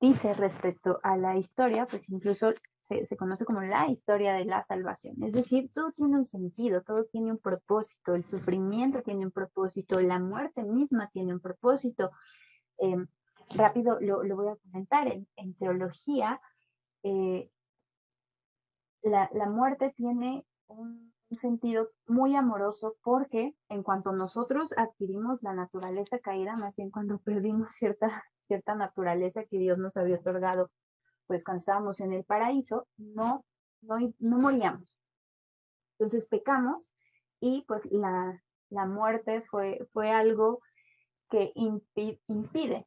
dice respecto a la historia, pues incluso se conoce como la historia de la salvación. Es decir, todo tiene un sentido, todo tiene un propósito, el sufrimiento tiene un propósito, la muerte misma tiene un propósito. Eh, Rápido lo voy a comentar. En teología, eh, la muerte tiene un sentido muy amoroso porque en cuanto nosotros adquirimos la naturaleza caída, más bien cuando perdimos cierta naturaleza que Dios nos había otorgado, pues cuando estábamos en el paraíso, no moríamos. Entonces pecamos y pues la muerte fue algo que impide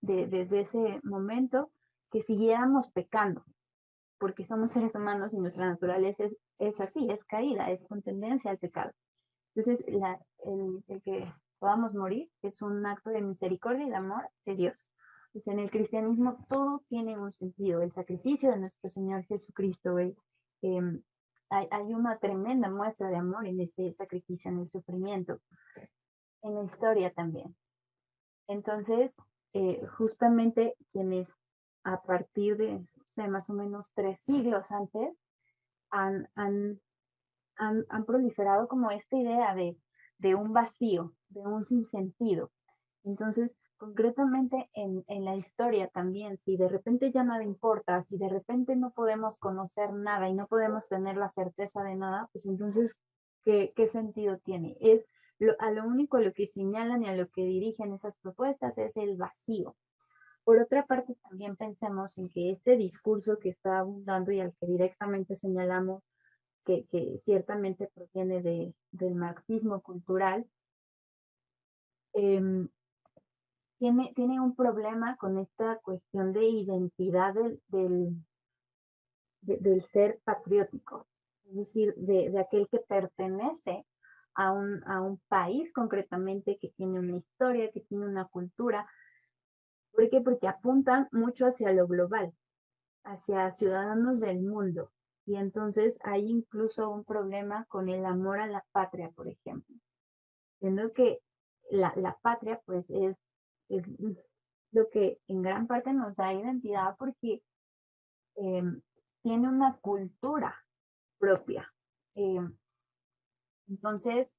desde ese momento que siguiéramos pecando, porque somos seres humanos y nuestra naturaleza es así, es caída, es con tendencia al pecado. Entonces, el que podamos morir es un acto de misericordia y de amor de Dios. Entonces, en el cristianismo todo tiene un sentido. El sacrificio de nuestro Señor Jesucristo, hay una tremenda muestra de amor en ese sacrificio, en el sufrimiento, en la historia también. Entonces, justamente quienes a partir de, no sé, más o menos 3 siglos antes, han, han, han proliferado como esta idea de un vacío, de un sinsentido. Entonces, concretamente en la historia también, si de repente ya nada importa, si de repente no podemos conocer nada y no podemos tener la certeza de nada, pues entonces, ¿qué sentido tiene? A lo único a lo que señalan y a lo que dirigen esas propuestas es el vacío. Por otra parte, también pensemos en que este discurso que está abundando y al que directamente señalamos que ciertamente proviene del marxismo cultural, eh, tiene un problema con esta cuestión de identidad del ser patriótico, es decir, de aquel que pertenece a un país concretamente que tiene una historia, que tiene una cultura. ¿Por qué? Porque apuntan mucho hacia lo global, hacia ciudadanos del mundo. Y entonces hay incluso un problema con el amor a la patria, por ejemplo. Siendo que la patria, pues, es lo que en gran parte nos da identidad porque eh, tiene una cultura propia. Eh, entonces,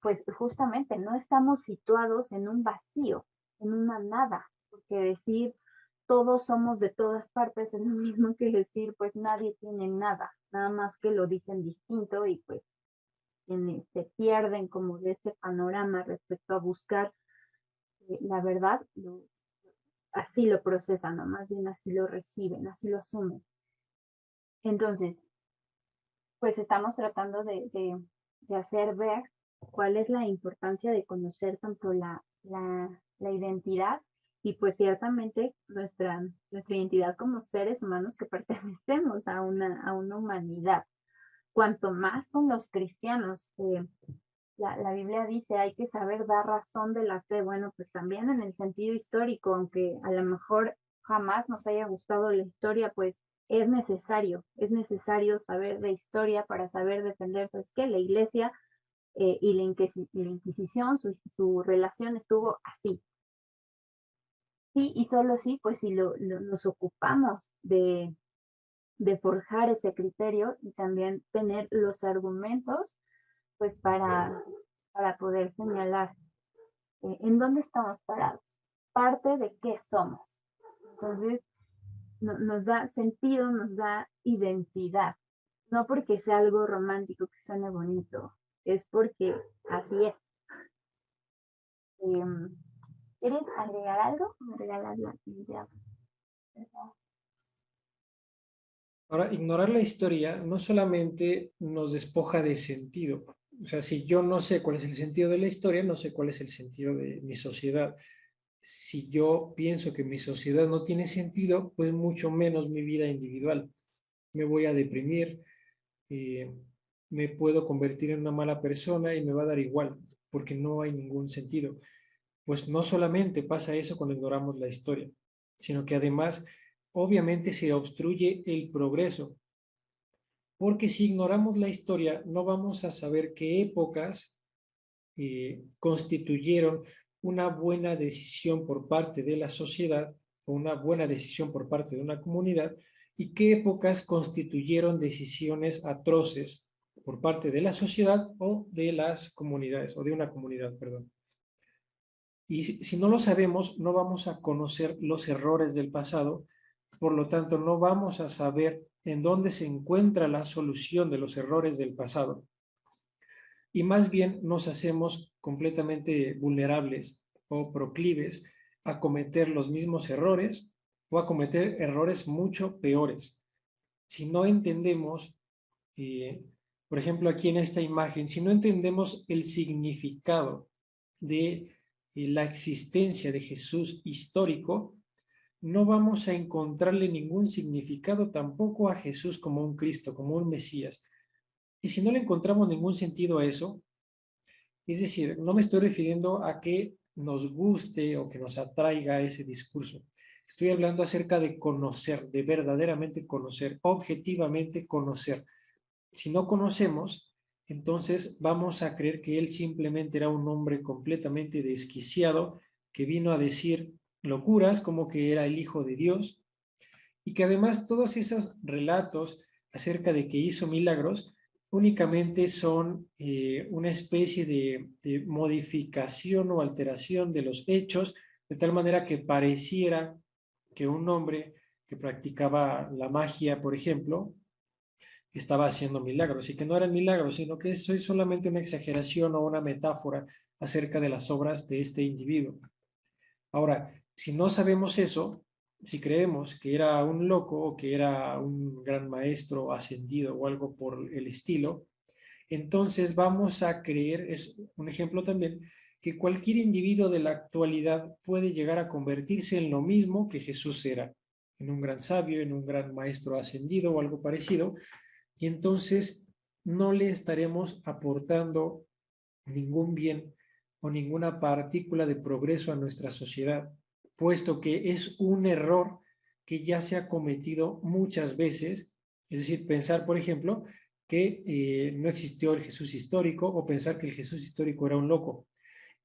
pues justamente no estamos situados en un vacío, en una nada, porque decir todos somos de todas partes es lo mismo que decir pues nadie tiene nada, nada más que lo dicen distinto y pues quienes se pierden como de este panorama respecto a buscar la verdad, así lo procesan, ¿no? Más bien así lo reciben, así lo asumen. Entonces, pues estamos tratando de hacer ver cuál es la importancia de conocer tanto la identidad y pues ciertamente nuestra identidad como seres humanos que pertenecemos a una humanidad. Cuanto más con los cristianos, la Biblia dice hay que saber dar razón de la fe. Bueno, pues también en el sentido histórico, aunque a lo mejor jamás nos haya gustado la historia, pues es necesario saber de historia para saber defender, pues que la iglesia y la Inquisición, su relación estuvo así. Sí, y solo sí, pues si nos ocupamos de forjar ese criterio y también tener los argumentos, pues para poder señalar en dónde estamos parados, parte de qué somos. Entonces, nos da sentido, nos da identidad, no porque sea algo romántico que suene bonito, es porque así es. ¿Quieres agregar algo? ¿Me regalas la idea? Ahora, ignorar la historia no solamente nos despoja de sentido. O sea, si yo no sé cuál es el sentido de la historia, no sé cuál es el sentido de mi sociedad. Si yo pienso que mi sociedad no tiene sentido, pues mucho menos mi vida individual. Me voy a deprimir, me puedo convertir en una mala persona y me va a dar igual, porque no hay ningún sentido. Pues no solamente pasa eso cuando ignoramos la historia, sino que además, obviamente, se obstruye el progreso, porque si ignoramos la historia, no vamos a saber qué épocas constituyeron una buena decisión por parte de la sociedad o una buena decisión por parte de una comunidad y qué épocas constituyeron decisiones atroces por parte de la sociedad o de las comunidades, o de una comunidad, perdón. Y si no lo sabemos, no vamos a conocer los errores del pasado, por lo tanto, no vamos a saber en dónde se encuentra la solución de los errores del pasado. Y más bien nos hacemos completamente vulnerables o proclives a cometer los mismos errores o a cometer errores mucho peores. Si no entendemos, por ejemplo, aquí en esta imagen, si no entendemos el significado de la existencia de Jesús histórico, no vamos a encontrarle ningún significado tampoco a Jesús como un Cristo, como un Mesías. Y si no le encontramos ningún sentido a eso, es decir, no me estoy refiriendo a que nos guste o que nos atraiga ese discurso. Estoy hablando acerca de conocer, de verdaderamente conocer, objetivamente conocer. Si no conocemos, entonces vamos a creer que él simplemente era un hombre completamente desquiciado que vino a decir locuras como que era el Hijo de Dios y que además todos esos relatos acerca de que hizo milagros únicamente son una especie de modificación o alteración de los hechos, de tal manera que pareciera que un hombre que practicaba la magia, por ejemplo, estaba haciendo milagros y que no eran milagros, sino que eso es solamente una exageración o una metáfora acerca de las obras de este individuo. Ahora, si no sabemos eso, si creemos que era un loco o que era un gran maestro ascendido o algo por el estilo, entonces vamos a creer, es un ejemplo también, que cualquier individuo de la actualidad puede llegar a convertirse en lo mismo que Jesús era, en un gran sabio, en un gran maestro ascendido o algo parecido, y entonces no le estaremos aportando ningún bien o ninguna partícula de progreso a nuestra sociedad, puesto que es un error que ya se ha cometido muchas veces, es decir, pensar, por ejemplo, que no existió el Jesús histórico o pensar que el Jesús histórico era un loco.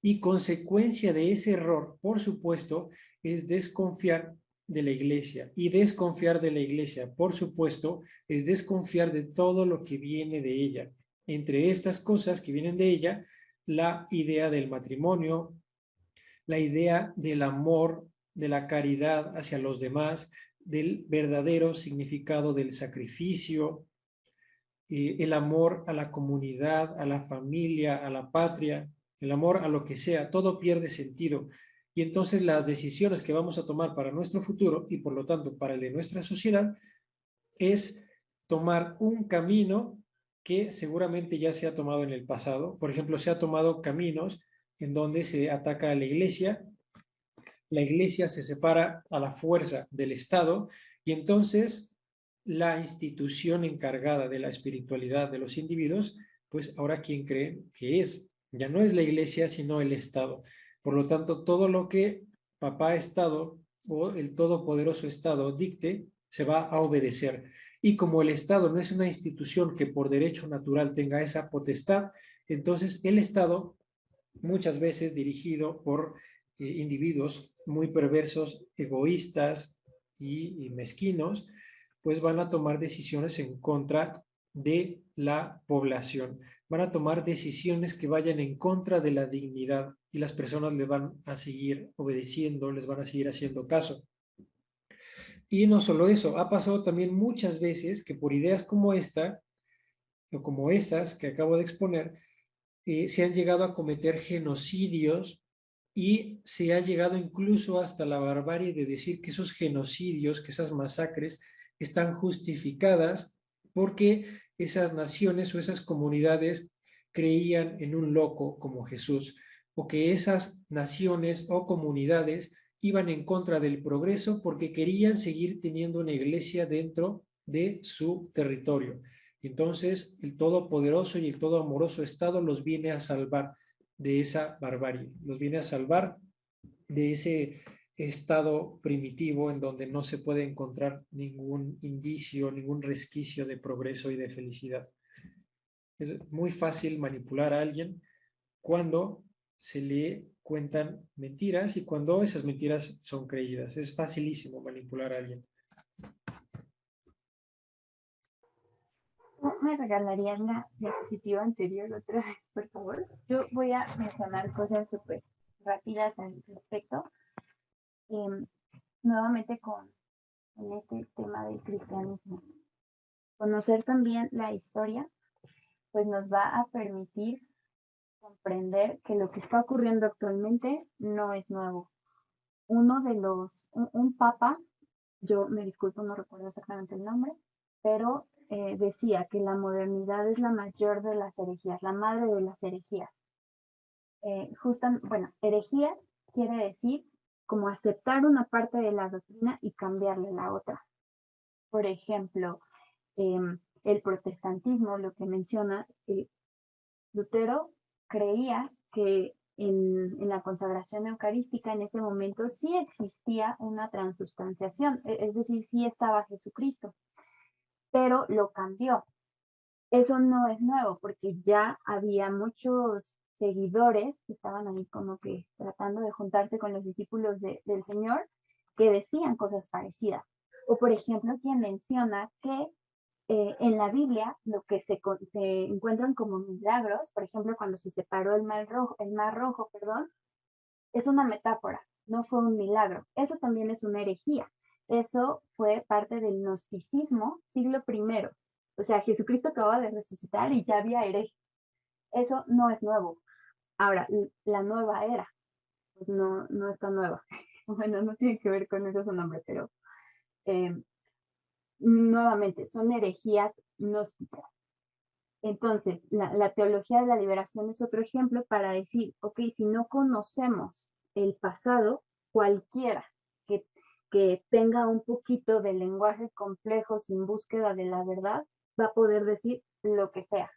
Y consecuencia de ese error, por supuesto, es desconfiar de la iglesia. Y desconfiar de la iglesia, por supuesto, es desconfiar de todo lo que viene de ella. Entre estas cosas que vienen de ella, la idea del matrimonio, la idea del amor, de la caridad hacia los demás, del verdadero significado del sacrificio, el amor a la comunidad, a la familia, a la patria, el amor a lo que sea, todo pierde sentido. Y entonces las decisiones que vamos a tomar para nuestro futuro y por lo tanto para el de nuestra sociedad es tomar un camino que seguramente ya se ha tomado en el pasado. Por ejemplo, se ha tomado caminos en donde se ataca a la iglesia se separa a la fuerza del Estado y entonces la institución encargada de la espiritualidad de los individuos, pues ahora quién cree que es. Ya no es la iglesia, sino el Estado. Por lo tanto, todo lo que papá Estado o el todopoderoso Estado dicte, se va a obedecer. Y como el Estado no es una institución que por derecho natural tenga esa potestad, entonces el Estado, muchas veces dirigido por individuos muy perversos, egoístas y mezquinos, pues van a tomar decisiones en contra de la población. Van a tomar decisiones que vayan en contra de la dignidad y las personas le van a seguir obedeciendo, les van a seguir haciendo caso. Y no solo eso, ha pasado también muchas veces que por ideas como esta, o como estas que acabo de exponer, se han llegado a cometer genocidios y se ha llegado incluso hasta la barbarie de decir que esos genocidios, que esas masacres están justificadas porque esas naciones o esas comunidades creían en un loco como Jesús, o que esas naciones o comunidades iban en contra del progreso porque querían seguir teniendo una iglesia dentro de su territorio. Entonces, el todopoderoso y el todo amoroso Estado los viene a salvar. de esa barbarie, los viene a salvar de ese estado primitivo en donde no se puede encontrar ningún indicio, ningún resquicio de progreso y de felicidad. Es muy fácil manipular a alguien cuando se le cuentan mentiras y cuando esas mentiras son creídas. Es facilísimo manipular a alguien. ¿Me regalarías la diapositiva anterior otra vez, por favor? Yo voy a mencionar cosas súper rápidas al respecto. Nuevamente con este tema del cristianismo. Conocer también la historia, pues nos va a permitir comprender que lo que está ocurriendo actualmente no es nuevo. Un papa, yo me disculpo, no recuerdo exactamente el nombre, pero decía que la modernidad es la mayor de las herejías, la madre de las herejías. Herejía quiere decir como aceptar una parte de la doctrina y cambiarle la otra. Por ejemplo, el protestantismo, lo que menciona, Lutero creía que en la consagración eucarística en ese momento sí existía una transubstanciación, es decir, sí estaba Jesucristo, pero lo cambió. Eso no es nuevo porque ya había muchos seguidores que estaban ahí como que tratando de juntarse con los discípulos del Señor que decían cosas parecidas. O por ejemplo, quien menciona que en la Biblia lo que se encuentran como milagros, por ejemplo, cuando se separó el mar rojo, es una metáfora, no fue un milagro. Eso también es una herejía. Eso fue parte del gnosticismo siglo I. O sea, Jesucristo acababa de resucitar y ya había herejes. Eso no es nuevo. Ahora, la nueva era, pues no está nueva. Bueno, no tiene que ver con eso su nombre, pero nuevamente son herejías gnósticas. Entonces, la teología de la liberación es otro ejemplo para decir, ok, si no conocemos el pasado, cualquiera que tenga un poquito de lenguaje complejo sin búsqueda de la verdad, va a poder decir lo que sea.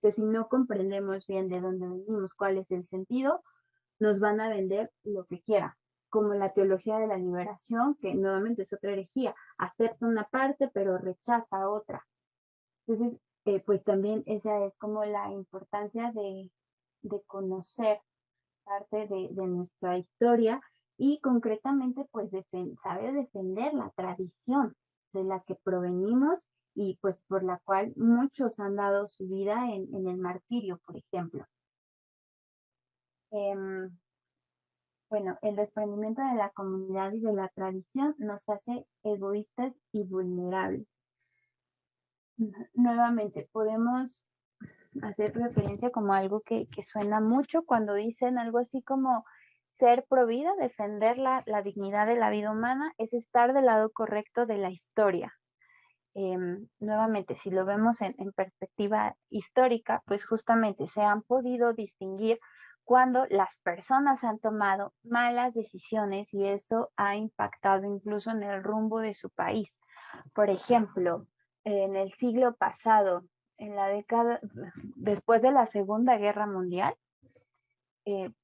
Que si no comprendemos bien de dónde venimos, cuál es el sentido, nos van a vender lo que quieran, como la teología de la liberación, que nuevamente es otra herejía, acepta una parte pero rechaza otra. Entonces, pues también esa es como la importancia de conocer parte de nuestra historia y concretamente pues saber defender la tradición de la que provenimos y pues por la cual muchos han dado su vida en el martirio, por ejemplo. Bueno, el desprendimiento de la comunidad y de la tradición nos hace egoístas y vulnerables. Nuevamente, podemos hacer referencia como algo que suena mucho cuando dicen algo así como ser pro vida, defender la dignidad de la vida humana, es estar del lado correcto de la historia. Nuevamente, si lo vemos en perspectiva histórica, pues justamente se han podido distinguir cuando las personas han tomado malas decisiones y eso ha impactado incluso en el rumbo de su país. Por ejemplo, en el siglo pasado, en la década, después de la Segunda Guerra Mundial,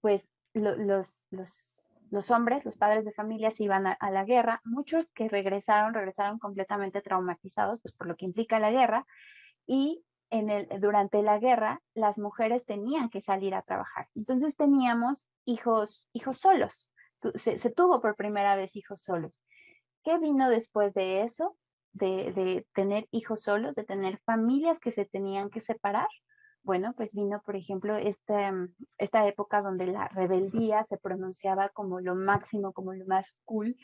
pues los hombres, los padres de familia se iban a la guerra. Muchos que regresaron completamente traumatizados, pues por lo que implica la guerra, y durante la guerra las mujeres tenían que salir a trabajar. Entonces teníamos hijos solos. Se tuvo por primera vez hijos solos. ¿Qué vino después de eso? De tener hijos solos, de tener familias que se tenían que separar. Bueno, pues vino, por ejemplo, esta época donde la rebeldía se pronunciaba como lo máximo, como lo más cool,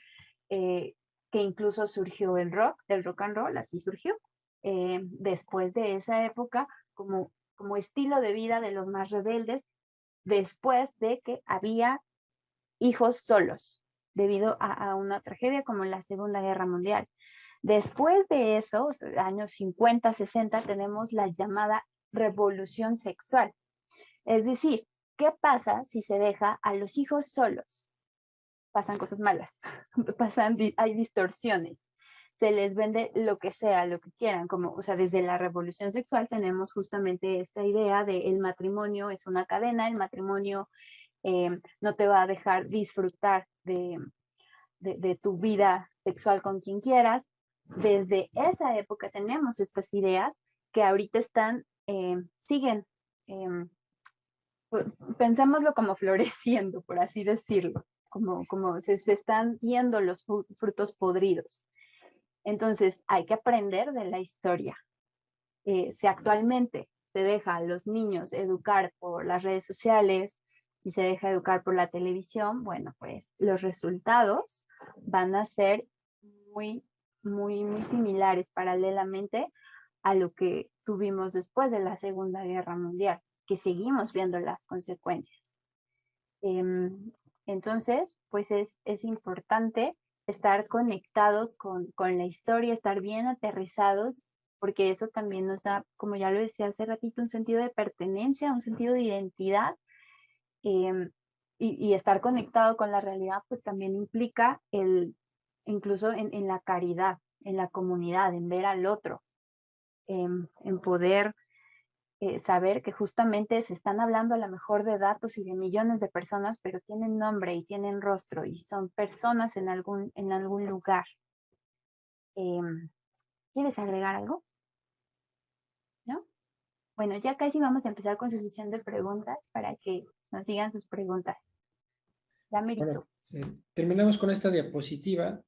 que incluso surgió el rock and roll, así surgió. Después de esa época, como estilo de vida de los más rebeldes, después de que había hijos solos, debido a una tragedia como la Segunda Guerra Mundial. Después de eso, años 50, 60, tenemos la llamada revolución sexual. Es decir, ¿qué pasa si se deja a los hijos solos? Pasan cosas malas, hay distorsiones. se les vende lo que sea, lo que quieran, como, o sea, desde la revolución sexual tenemos justamente esta idea de el matrimonio es una cadena, el matrimonio no te va a dejar disfrutar de tu vida sexual con quien quieras. Desde esa época tenemos estas ideas que ahorita están, siguen, eh, pensámoslo como floreciendo, por así decirlo, como se están viendo los frutos podridos. Entonces hay que aprender de la historia. Si actualmente se deja a los niños educar por las redes sociales, si se deja educar por la televisión, bueno, pues los resultados van a ser muy, muy similares paralelamente a lo que tuvimos después de la Segunda Guerra Mundial, que seguimos viendo las consecuencias. Entonces, pues es importante estar conectados con la historia, estar bien aterrizados, porque eso también nos da, como ya lo decía hace ratito, un sentido de pertenencia, un sentido de identidad, y estar conectado con la realidad, pues también implica incluso en la caridad, en la comunidad, en ver al otro, en poder saber que justamente se están hablando a lo mejor de datos y de millones de personas, pero tienen nombre y tienen rostro y son personas en algún lugar. ¿Quieres agregar algo? ¿No? Bueno, ya casi vamos a empezar con su sesión de preguntas para que nos sigan sus preguntas. Ya merito. Bueno, terminamos con esta diapositiva.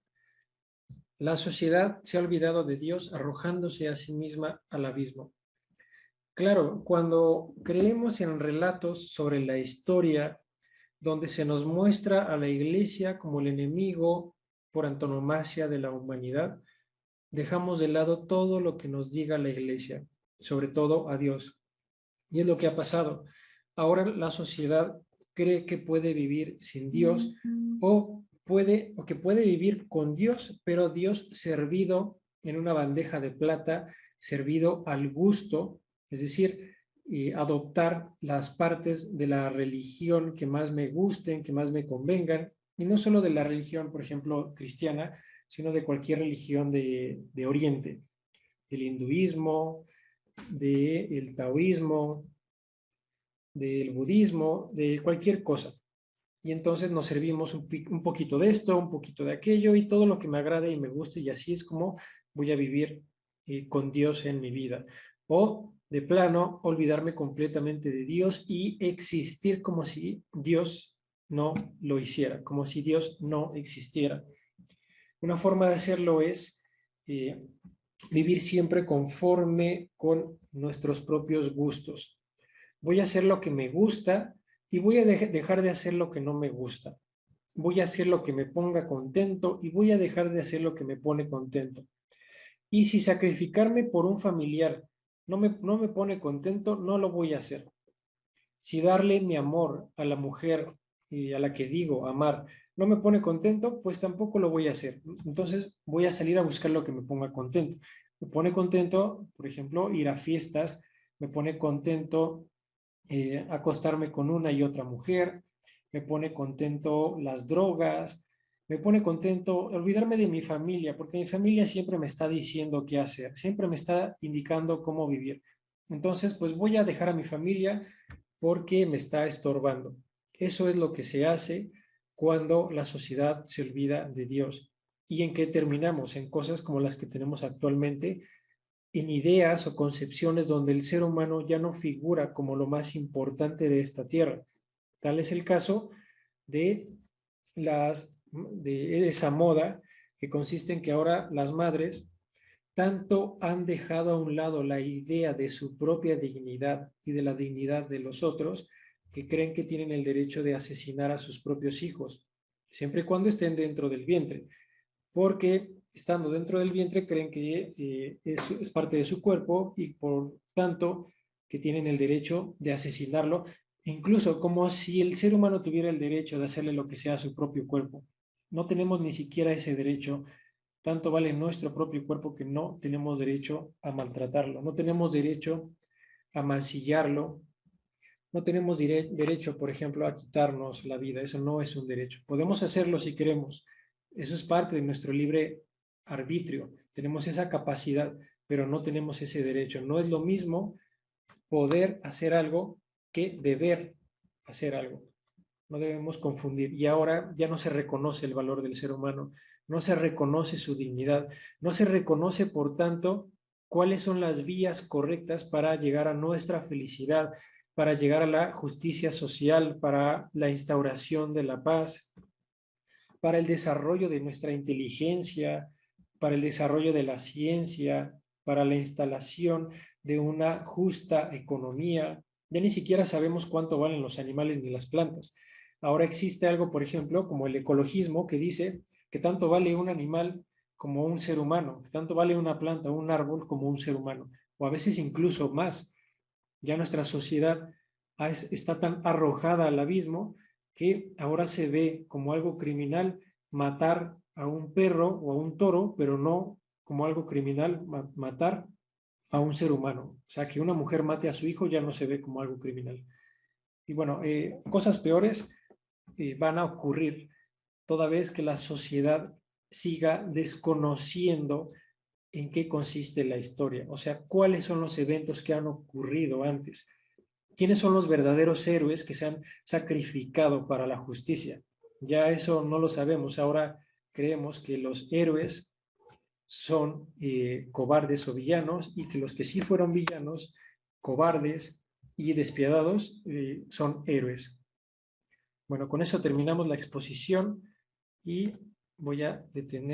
La sociedad se ha olvidado de Dios arrojándose a sí misma al abismo. Claro, cuando creemos en relatos sobre la historia, donde se nos muestra a la iglesia como el enemigo por antonomasia de la humanidad, dejamos de lado todo lo que nos diga la iglesia, sobre todo a Dios. Y es lo que ha pasado. Ahora la sociedad cree que puede vivir sin Dios o que puede vivir con Dios, pero Dios servido en una bandeja de plata, servido al gusto, es decir, adoptar las partes de la religión que más me gusten, que más me convengan, y no solo de la religión, por ejemplo, cristiana, sino de cualquier religión de Oriente, del hinduismo, del taoísmo, del budismo, de cualquier cosa. Y entonces nos servimos un poquito de esto, un poquito de aquello y todo lo que me agrade y me guste, y así es como voy a vivir con Dios en mi vida. O de plano, olvidarme completamente de Dios y existir como si Dios no lo hiciera, como si Dios no existiera. Una forma de hacerlo es vivir siempre conforme con nuestros propios gustos. Voy a hacer lo que me gusta y voy a dejar de hacer lo que no me gusta. Voy a hacer lo que me ponga contento y voy a dejar de hacer lo que me pone contento. Y si sacrificarme por un familiar no me pone contento, no lo voy a hacer. Si darle mi amor a la mujer a la que digo amar no me pone contento, pues tampoco lo voy a hacer. Entonces voy a salir a buscar lo que me ponga contento. Me pone contento, por ejemplo, ir a fiestas, me pone contento acostarme con una y otra mujer, me pone contento las drogas, me pone contento olvidarme de mi familia, porque mi familia siempre me está diciendo qué hacer, siempre me está indicando cómo vivir. Entonces, pues voy a dejar a mi familia porque me está estorbando. Eso es lo que se hace cuando la sociedad se olvida de Dios. ¿Y en qué terminamos? En cosas como las que tenemos actualmente, en ideas o concepciones donde el ser humano ya no figura como lo más importante de esta tierra. Tal es el caso de de esa moda que consiste en que ahora las madres tanto han dejado a un lado la idea de su propia dignidad y de la dignidad de los otros, que creen que tienen el derecho de asesinar a sus propios hijos, siempre y cuando estén dentro del vientre, porque estando dentro del vientre creen que es parte de su cuerpo y por tanto que tienen el derecho de asesinarlo, incluso como si el ser humano tuviera el derecho de hacerle lo que sea a su propio cuerpo. No tenemos ni siquiera ese derecho, tanto vale nuestro propio cuerpo que no tenemos derecho a maltratarlo, no tenemos derecho a mancillarlo, no tenemos derecho, por ejemplo, a quitarnos la vida, eso no es un derecho. Podemos hacerlo si queremos, eso es parte de nuestro libre arbitrio, tenemos esa capacidad, pero no tenemos ese derecho. No es lo mismo poder hacer algo que deber hacer algo. No debemos confundir. Y ahora ya no se reconoce el valor del ser humano, no se reconoce su dignidad, no se reconoce, por tanto, cuáles son las vías correctas para llegar a nuestra felicidad, para llegar a la justicia social, para la instauración de la paz, para el desarrollo de nuestra inteligencia, para el desarrollo de la ciencia, para la instalación de una justa economía. Ya ni siquiera sabemos cuánto valen los animales ni las plantas. Ahora existe algo, por ejemplo, como el ecologismo, que dice que tanto vale un animal como un ser humano, que tanto vale una planta o un árbol como un ser humano, o a veces incluso más. Ya nuestra sociedad está tan arrojada al abismo que ahora se ve como algo criminal matar a un perro o a un toro, pero no como algo criminal matar a un ser humano. O sea, que una mujer mate a su hijo ya no se ve como algo criminal. Y bueno, cosas peores van a ocurrir toda vez que la sociedad siga desconociendo en qué consiste la historia, o sea, cuáles son los eventos que han ocurrido antes, quiénes son los verdaderos héroes que se han sacrificado para la justicia. Ya eso no lo sabemos, ahora creemos que los héroes son cobardes o villanos y que los que sí fueron villanos, cobardes y despiadados son héroes. Bueno, con eso terminamos la exposición y voy a detener.